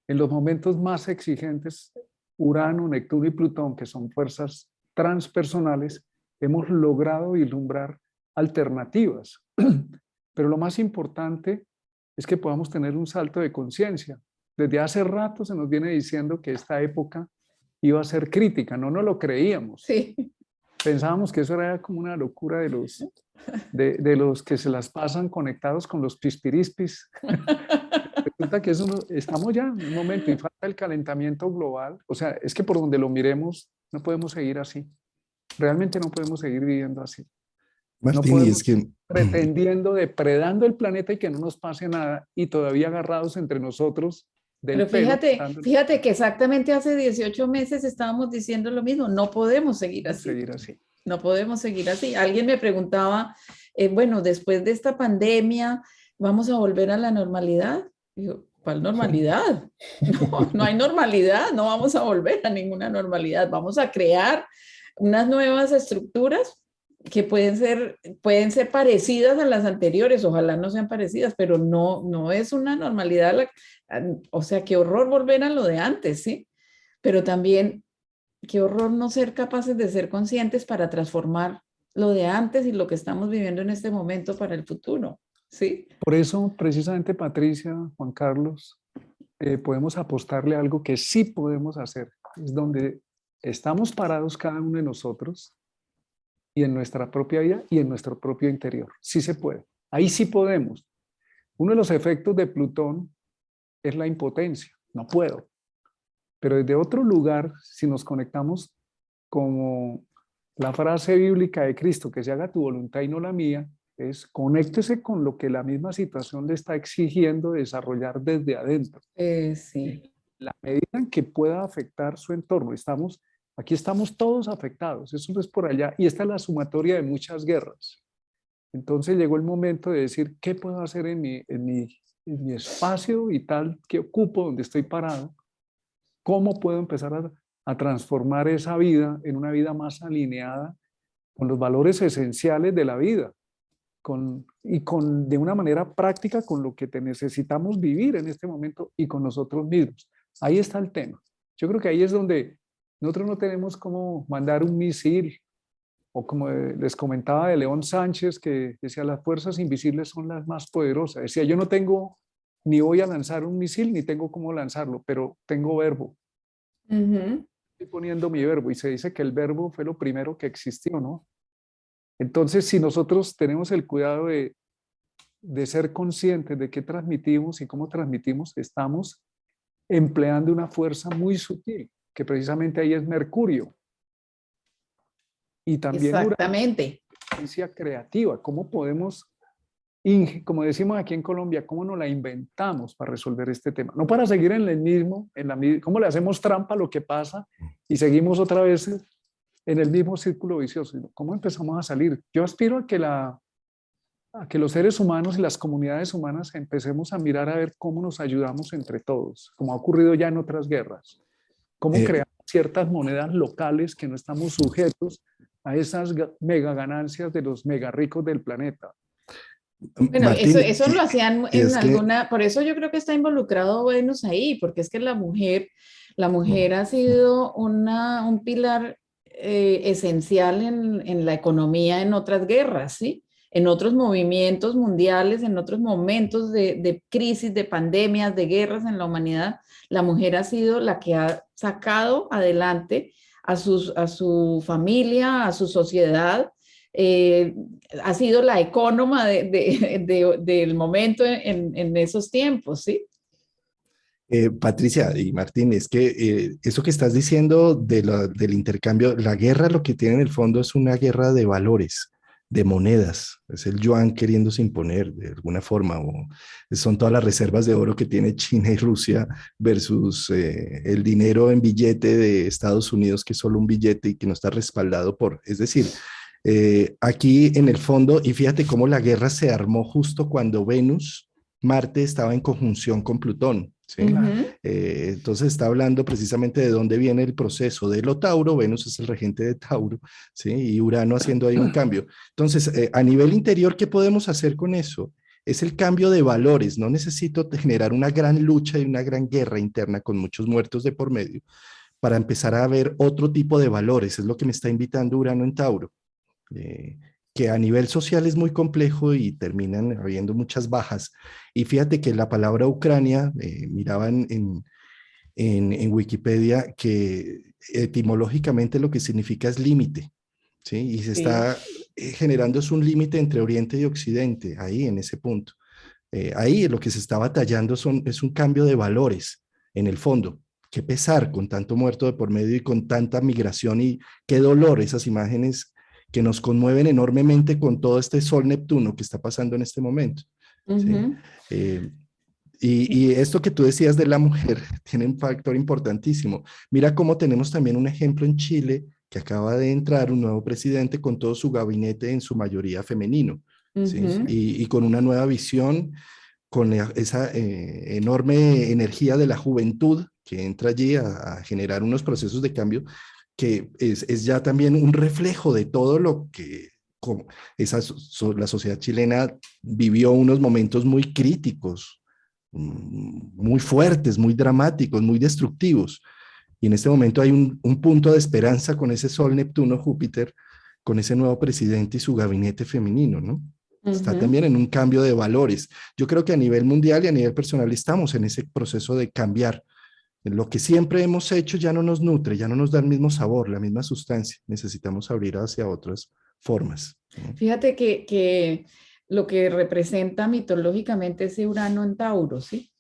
S2: En los momentos más exigentes, Urano, Neptuno y Plutón, que son fuerzas transpersonales, hemos logrado vislumbrar alternativas. Pero lo más importante es que podamos tener un salto de conciencia. Desde hace rato se nos viene diciendo que esta época iba a ser crítica, no nos lo creíamos.
S3: Sí.
S2: Pensábamos que eso era como una locura de los que se las pasan conectados con los pispirispis. Resulta que eso estamos ya en un momento y falta el calentamiento global. O sea, es que por donde lo miremos no podemos seguir así. Realmente no podemos seguir viviendo así. No
S1: Martín, y es
S2: podemos
S1: que
S2: pretendiendo, depredando el planeta y que no nos pase nada y todavía agarrados entre nosotros del
S3: Pero
S2: pelo.
S3: fíjate que exactamente hace 18 meses estábamos diciendo lo mismo. No podemos seguir así.
S2: Seguir así.
S3: No podemos seguir así. Alguien me preguntaba, bueno, después de esta pandemia, ¿vamos a volver a la normalidad? Digo, ¿cuál normalidad? No, no hay normalidad, no vamos a volver a ninguna normalidad. Vamos a crear unas nuevas estructuras que pueden ser parecidas a las anteriores, ojalá no sean parecidas, pero no, no es una normalidad. O sea, qué horror volver a lo de antes, ¿sí? Pero también qué horror no ser capaces de ser conscientes para transformar lo de antes y lo que estamos viviendo en este momento para el futuro, ¿sí?
S2: Por eso, precisamente, Patricia, Juan Carlos, podemos apostarle a algo que sí podemos hacer. Es donde estamos parados cada uno de nosotros y en nuestra propia vida y en nuestro propio interior. Sí se puede. Ahí sí podemos. Uno de los efectos de Plutón es la impotencia. No puedo. Pero desde otro lugar, si nos conectamos como la frase bíblica de Cristo, que se haga tu voluntad y no la mía, es conéctese con lo que la misma situación le está exigiendo desarrollar desde adentro.
S3: Sí.
S2: La medida en que pueda afectar su entorno, aquí estamos todos afectados, eso no es por allá, y esta es la sumatoria de muchas guerras. Entonces llegó el momento de decir, ¿qué puedo hacer en mi espacio vital que ocupo, donde estoy parado? ¿Cómo puedo empezar a transformar esa vida en una vida más alineada con los valores esenciales de la vida de una manera práctica con lo que necesitamos vivir en este momento y con nosotros mismos? Ahí está el tema. Yo creo que ahí es donde nosotros no tenemos cómo mandar un misil, o como les comentaba de León Sánchez, que decía, las fuerzas invisibles son las más poderosas. Decía, yo no tengo, ni voy a lanzar un misil, ni tengo cómo lanzarlo, pero tengo verbo. Estoy poniendo mi verbo, y se dice que el verbo fue lo primero que existió, ¿no? Entonces, si nosotros tenemos el cuidado de ser conscientes de qué transmitimos y cómo transmitimos, estamos empleando una fuerza muy sutil, que precisamente ahí es Mercurio. Y también una
S3: Exactamente.
S2: inteligencia creativa. ¿Cómo podemos como decimos aquí en Colombia, cómo nos la inventamos para resolver este tema. No para seguir en el mismo, cómo le hacemos trampa a lo que pasa y seguimos otra vez en el mismo círculo vicioso, sino cómo empezamos a salir. Yo aspiro a que los seres humanos y las comunidades humanas empecemos a mirar a ver cómo nos ayudamos entre todos, como ha ocurrido ya en otras guerras. Cómo
S1: Eh,
S2: creamos ciertas monedas locales que no estamos sujetos a esas mega ganancias de los mega ricos del planeta.
S3: Bueno,
S1: Martín,
S3: eso lo hacían
S1: y
S3: en
S1: es que
S3: alguna, por eso yo creo que está involucrado Venus ahí, porque es que la mujer ha sido un pilar esencial en la economía en otras guerras, ¿sí? En otros movimientos mundiales, en otros momentos de crisis, de pandemias, de guerras en la humanidad, la mujer ha sido la que ha sacado adelante a su familia, a su sociedad. Eh, ha sido la ecónoma del momento en esos tiempos, ¿sí?
S1: Patricia y Martín, es que eso que estás diciendo del intercambio, la guerra lo que tiene en el fondo es una guerra de valores, de monedas. Es el yuan queriéndose imponer de alguna forma, o son todas las reservas de oro que tiene China y Rusia versus el dinero en billete de Estados Unidos, que es solo un billete y que no está respaldado por, es decir, aquí en el fondo, y fíjate cómo la guerra se armó justo cuando Venus, Marte estaba en conjunción con Plutón.
S3: Uh
S1: ¿Sí?
S3: -huh.
S1: Entonces está hablando precisamente de dónde viene el proceso de lo Tauro, Venus es el regente de Tauro, ¿sí? Y Urano haciendo ahí un cambio. Entonces, a nivel interior, ¿qué podemos hacer con eso? Es el cambio de valores, no necesito generar una gran lucha y una gran guerra interna con muchos muertos de por medio para empezar a ver otro tipo de valores, es lo que me está invitando Urano en Tauro. Eh, que a nivel social es muy complejo y terminan habiendo muchas bajas. Y fíjate que la palabra Ucrania, miraban en Wikipedia que etimológicamente lo que significa es límite, ¿sí? Y se
S3: Sí.
S1: está generando es un límite entre Oriente y Occidente, ahí en ese punto. Ahí lo que se está batallando es un cambio de valores en el fondo. Qué pesar con tanto muerto de por medio y con tanta migración y qué dolor esas imágenes que nos conmueven enormemente con todo este Sol Neptuno que está pasando en este momento.
S3: Uh
S1: ¿Sí?
S3: -huh.
S1: Eh, y esto que tú decías de la mujer tiene un factor importantísimo. Mira cómo tenemos también un ejemplo en Chile que acaba de entrar un nuevo presidente con todo su gabinete en su mayoría femenino,
S3: Uh
S1: ¿sí?
S3: -huh.
S1: Y con una nueva visión, con esa enorme energía de la juventud que entra allí a generar unos procesos de cambio que es ya también un reflejo de todo lo que como la sociedad chilena vivió unos momentos muy críticos, muy fuertes, muy dramáticos, muy destructivos. Y en este momento hay un punto de esperanza con ese Sol, Neptuno, Júpiter, con ese nuevo presidente y su gabinete femenino, ¿no?
S3: Uh
S1: Está
S3: -huh.
S1: también en un cambio de valores. Yo creo que a nivel mundial y a nivel personal estamos en ese proceso de cambiar. Lo que siempre hemos hecho ya no nos nutre, ya no nos da el mismo sabor, la misma sustancia. Necesitamos abrir hacia otras formas, ¿no?
S3: Fíjate que lo que representa mitológicamente ese Urano en Tauro, ¿sí?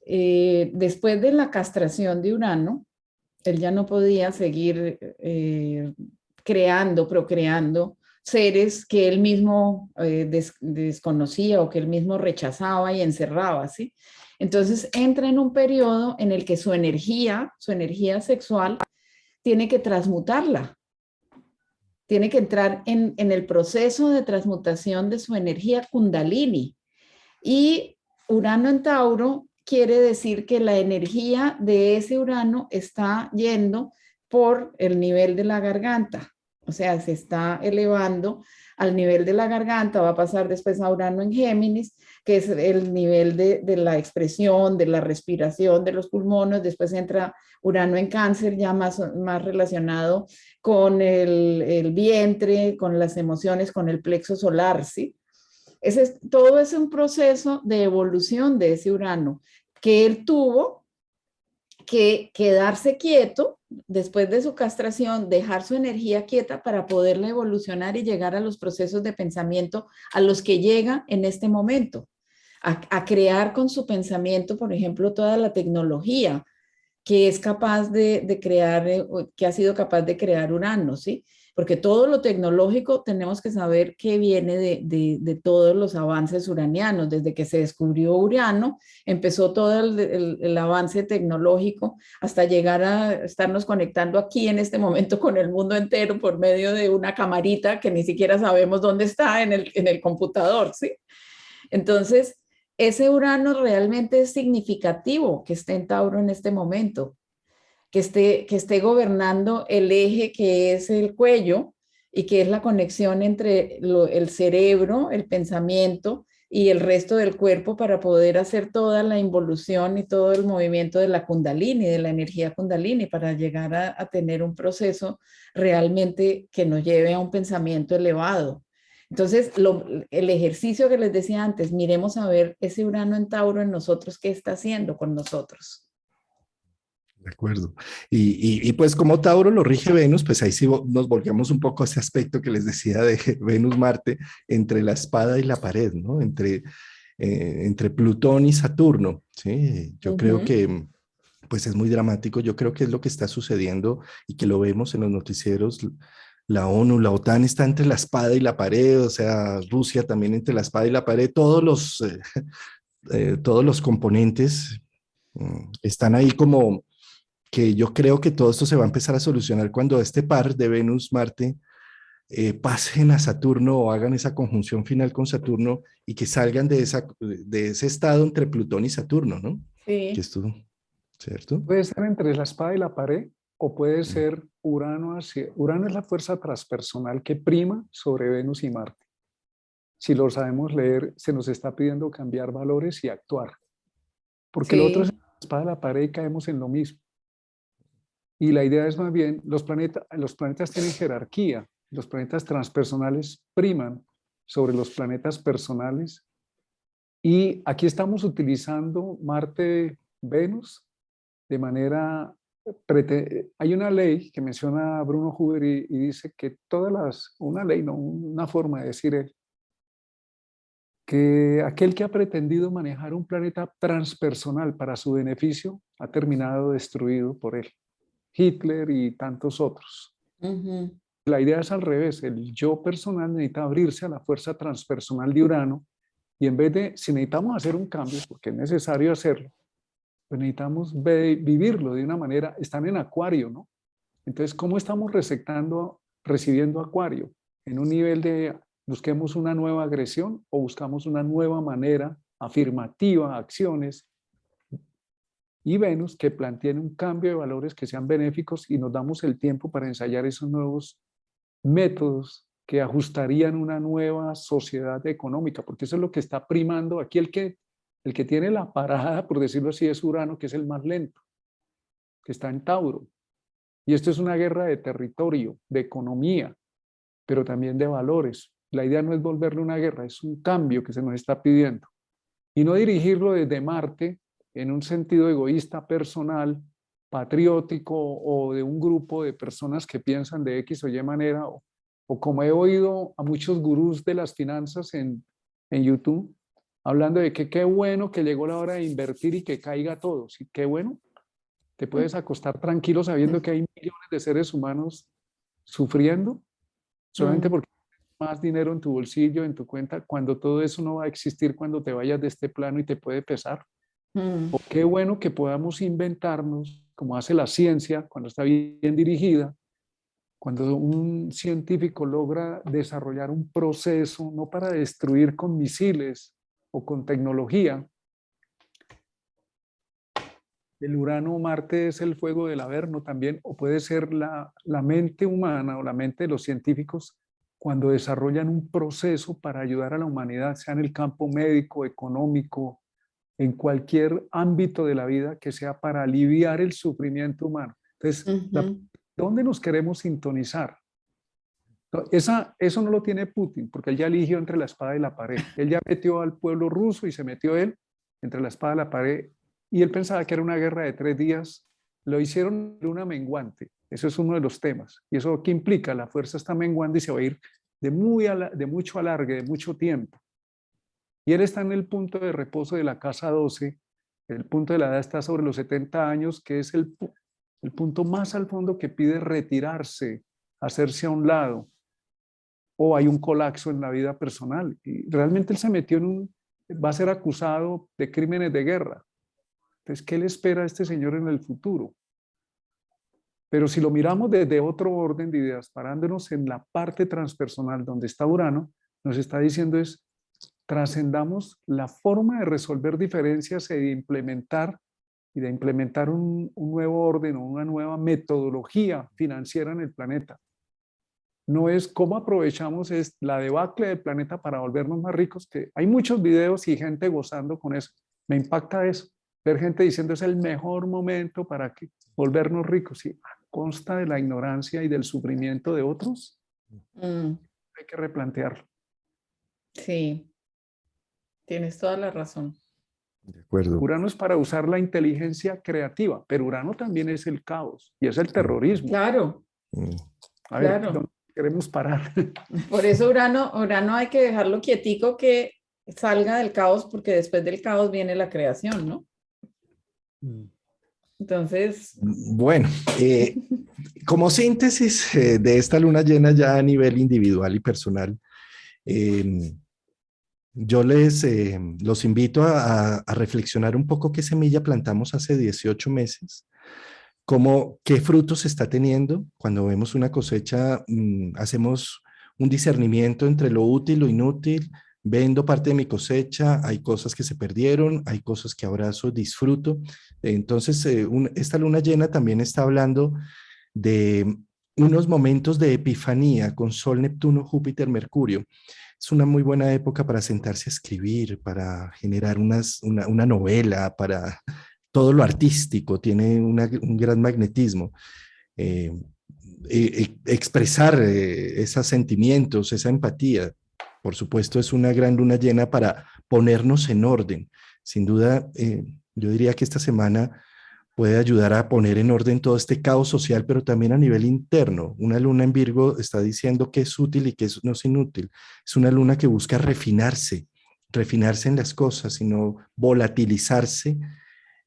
S3: Después de la castración de Urano, él ya no podía seguir creando, procreando seres que él mismo desconocía o que él mismo rechazaba y encerraba, ¿sí? Entonces entra en un periodo en el que su energía sexual, tiene que transmutarla, tiene que entrar en el proceso de transmutación de su energía Kundalini. Y Urano en Tauro quiere decir que la energía de ese Urano está yendo por el nivel de la garganta, o sea, se está elevando al nivel de la garganta, va a pasar después a Urano en Géminis, que es el nivel de la expresión, de la respiración, de los pulmones, después entra Urano en Cáncer, ya más relacionado con el vientre, con las emociones, con el plexo solar, ¿sí? Todo es un proceso de evolución de ese Urano, que él tuvo que quedarse quieto después de su castración, dejar su energía quieta para poderla evolucionar y llegar a los procesos de pensamiento a los que llega en este momento, a crear con su pensamiento, por ejemplo, toda la tecnología que es capaz de crear, que ha sido capaz de crear Urano, ¿sí? porque todo lo tecnológico tenemos que saber que viene de todos los avances uranianos. Desde que se descubrió Urano, empezó todo el avance tecnológico hasta llegar a estarnos conectando aquí en este momento con el mundo entero por medio de una camarita que ni siquiera sabemos dónde está en el computador, ¿sí? Entonces, ese Urano realmente es significativo que esté en Tauro en este momento, que esté gobernando el eje que es el cuello y que es la conexión entre el cerebro, el pensamiento y el resto del cuerpo para poder hacer toda la involución y todo el movimiento de la Kundalini, de la energía Kundalini, para llegar a tener un proceso realmente que nos lleve a un pensamiento elevado. Entonces, el ejercicio que les decía antes, miremos a ver ese Urano en Tauro en nosotros, ¿qué está haciendo con nosotros?
S1: De acuerdo. Y pues como Tauro lo rige Venus, pues ahí sí nos volvemos un poco a ese aspecto que les decía de Venus-Marte, entre la espada y la pared, ¿no? Entre Plutón y Saturno, ¿sí? Yo creo que pues es muy dramático, yo creo que es lo que está sucediendo y que lo vemos en los noticieros. La ONU, la OTAN está entre la espada y la pared, o sea, Rusia también entre la espada y la pared, todos los componentes están ahí como que yo creo que todo esto se va a empezar a solucionar cuando este par de Venus-Marte pasen a Saturno o hagan esa conjunción final con Saturno y que salgan de ese estado entre Plutón y Saturno, ¿no? Que
S3: Sí.
S1: es todo, ¿cierto?
S2: Puede ser entre la espada y la pared o puede ser Urano hacia... Urano es la fuerza transpersonal que prima sobre Venus y Marte. Si lo sabemos leer, se nos está pidiendo cambiar valores y actuar. Porque lo otro es
S3: Sí,
S2: la espada y la pared y caemos en lo mismo. Y la idea es más bien, los planetas tienen jerarquía. Los planetas transpersonales priman sobre los planetas personales. Y aquí estamos utilizando Marte-Venus de manera... Hay una ley que menciona Bruno Huber y dice que una ley, no, una forma de decir él, que aquel que ha pretendido manejar un planeta transpersonal para su beneficio ha terminado destruido por él. Hitler y tantos otros. La idea es al revés, el yo personal necesita abrirse a la fuerza transpersonal de Urano y en vez de, si necesitamos hacer un cambio, porque es necesario hacerlo, pues necesitamos vivirlo de una manera, están en Acuario, ¿no? Entonces, ¿cómo estamos recibiendo Acuario? En un nivel de busquemos una nueva agresión o buscamos una nueva manera afirmativa, acciones, y Venus que planteen un cambio de valores que sean benéficos y nos damos el tiempo para ensayar esos nuevos métodos que ajustarían una nueva sociedad económica, porque eso es lo que está primando aquí. El que tiene la parada, por decirlo así, es Urano, que es el más lento, que está en Tauro. Y esto es una guerra de territorio, de economía, pero también de valores. La idea no es volverle una guerra, es un cambio que se nos está pidiendo. Y no dirigirlo desde Marte en un sentido egoísta, personal, patriótico o de un grupo de personas que piensan de X o Y manera, o como he oído a muchos gurús de las finanzas en YouTube, hablando de que qué bueno que llegó la hora de invertir y que caiga todo. Sí, qué bueno, te puedes acostar tranquilo sabiendo que hay millones de seres humanos sufriendo solamente porque más dinero en tu bolsillo, en tu cuenta, cuando todo eso no va a existir cuando te vayas de este plano y te puede pesar. O qué bueno que podamos inventarnos, como hace la ciencia cuando está bien dirigida, cuando un científico logra desarrollar un proceso, no para destruir con misiles o con tecnología. El Urano o Marte es el fuego del Averno también, o puede ser la mente humana o la mente de los científicos cuando desarrollan un proceso para ayudar a la humanidad, sea en el campo médico, económico, en cualquier ámbito de la vida que sea para aliviar el sufrimiento humano. Entonces, ¿dónde nos queremos sintonizar? Eso no lo tiene Putin, porque él ya eligió entre la espada y la pared. Él ya metió al pueblo ruso y se metió él entre la espada y la pared. Y él pensaba que era una guerra de 3 días. Lo hicieron de una menguante. Eso es uno de los temas. ¿Y eso qué implica? La fuerza está menguando y se va a ir de mucho alargue, de mucho tiempo. Y él está en el punto de reposo de la casa 12. El punto de la edad está sobre los 70 años, que es el punto más al fondo que pide retirarse hacerse a un lado, o hay un colapso en la vida personal. Y realmente él se metió va a ser acusado de crímenes de guerra. Entonces, ¿qué le espera a este señor en el futuro? Pero si lo miramos desde otro orden de ideas, parándonos en la parte transpersonal donde está Urano, nos está diciendo es, trascendamos la forma de resolver diferencias y de implementar un nuevo orden o una nueva metodología financiera en el planeta. No es cómo aprovechamos la debacle del planeta para volvernos más ricos, que hay muchos videos y gente gozando con eso. Me impacta eso, ver gente diciendo es el mejor momento para volvernos ricos. Y a consta de la ignorancia y del sufrimiento de otros, hay que replantearlo.
S3: Sí, tienes toda la razón.
S1: De acuerdo.
S2: Urano es para usar la inteligencia creativa, pero Urano también es el caos y es el terrorismo.
S3: Claro,
S2: A ver,
S3: claro.
S2: ¿dónde queremos parar?
S3: Por eso Urano hay que dejarlo quietico que salga del caos, porque después del caos viene la creación, ¿no? Entonces,
S1: Bueno, como síntesis de esta luna llena ya a nivel individual y personal, yo los invito a reflexionar un poco qué semilla plantamos hace 18 meses, qué frutos está teniendo. Cuando vemos una cosecha, hacemos un discernimiento entre lo útil, lo inútil. Vendo parte de mi cosecha, hay cosas que se perdieron, hay cosas que abrazo, disfruto. Entonces, esta luna llena también está hablando de unos momentos de epifanía con Sol, Neptuno, Júpiter, Mercurio. Es una muy buena época para sentarse a escribir, para generar una novela, para todo lo artístico, tiene un gran magnetismo. Eh, Expresar esos sentimientos, esa empatía. Por supuesto, es una gran luna llena para ponernos en orden. Sin duda, yo diría que esta semana puede ayudar a poner en orden todo este caos social, pero también a nivel interno. Una luna en Virgo está diciendo qué es útil y qué no es inútil. Es una luna que busca refinarse en las cosas, sino volatilizarse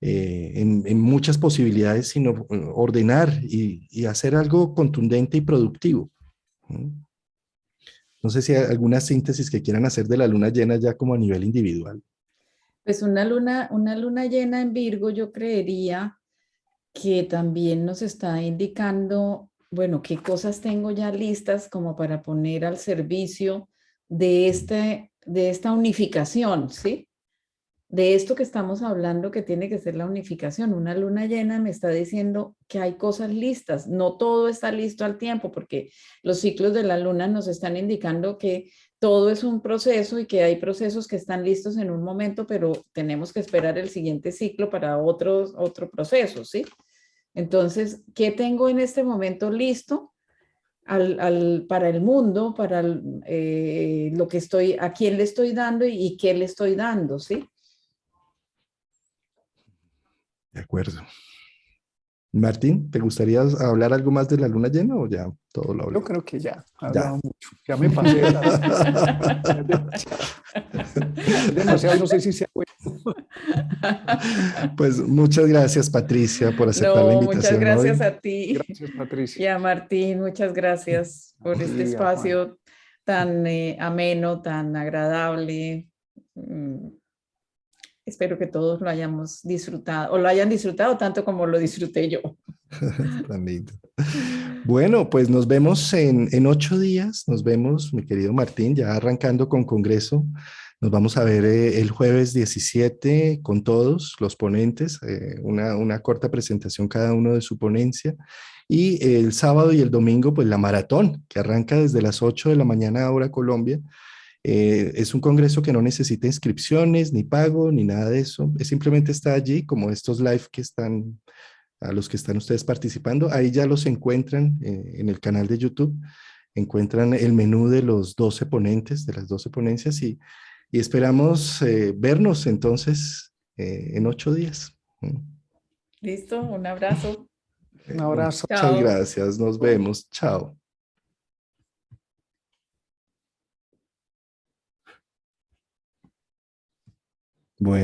S1: en muchas posibilidades, sino ordenar y hacer algo contundente y productivo. No sé si hay alguna síntesis que quieran hacer de la luna llena ya como a nivel individual.
S3: pues una luna llena en Virgo, yo creería que también nos está indicando, bueno, qué cosas tengo ya listas como para poner al servicio de esta unificación, ¿sí? De esto que estamos hablando, que tiene que ser la unificación. Una luna llena me está diciendo que hay cosas listas. No todo está listo al tiempo, porque los ciclos de la luna nos están indicando que todo es un proceso y que hay procesos que están listos en un momento, pero tenemos que esperar el siguiente ciclo para otro proceso, ¿sí? Entonces, ¿qué tengo en este momento listo para el mundo, para lo que estoy, a quién le estoy dando y qué le estoy dando, ¿sí?
S1: De acuerdo. Martín, ¿te gustaría hablar algo más de la luna llena o ya todo lo hablé?
S2: Yo creo que ya he
S1: Ya.
S2: hablado mucho. Ya me pasé de es demasiado. Es demasiado, no sé si sea bueno.
S1: Pues muchas gracias, Patricia, por aceptar la
S3: No, muchas
S1: invitación
S3: gracias
S1: hoy.
S3: a ti
S2: Gracias, Patricia.
S3: y a Martín, muchas gracias por este
S2: Y a Juan.
S3: espacio tan ameno, tan agradable. Espero que todos lo hayamos disfrutado o lo hayan disfrutado tanto como lo disfruté yo.
S1: Tan lindo. Bueno, pues nos vemos en 8 días. Nos vemos, mi querido Martín, ya arrancando con Congreso. Nos vamos a ver el jueves 17 con todos los ponentes, una corta presentación cada uno de su ponencia. Y el sábado y el domingo, pues la maratón, que arranca desde las 8 de la mañana hora Colombia. Es un congreso que no necesita inscripciones, ni pago, ni nada de eso. Es simplemente está allí, como estos live que están, a los que están ustedes participando. Ahí ya los encuentran en el canal de YouTube. Encuentran el menú de los 12 ponentes, de las 12 ponencias y esperamos vernos entonces en 8 días.
S3: Listo, un abrazo.
S2: Un abrazo.
S1: Muchas
S3: Chao.
S1: gracias. Nos vemos. Chao. Bueno.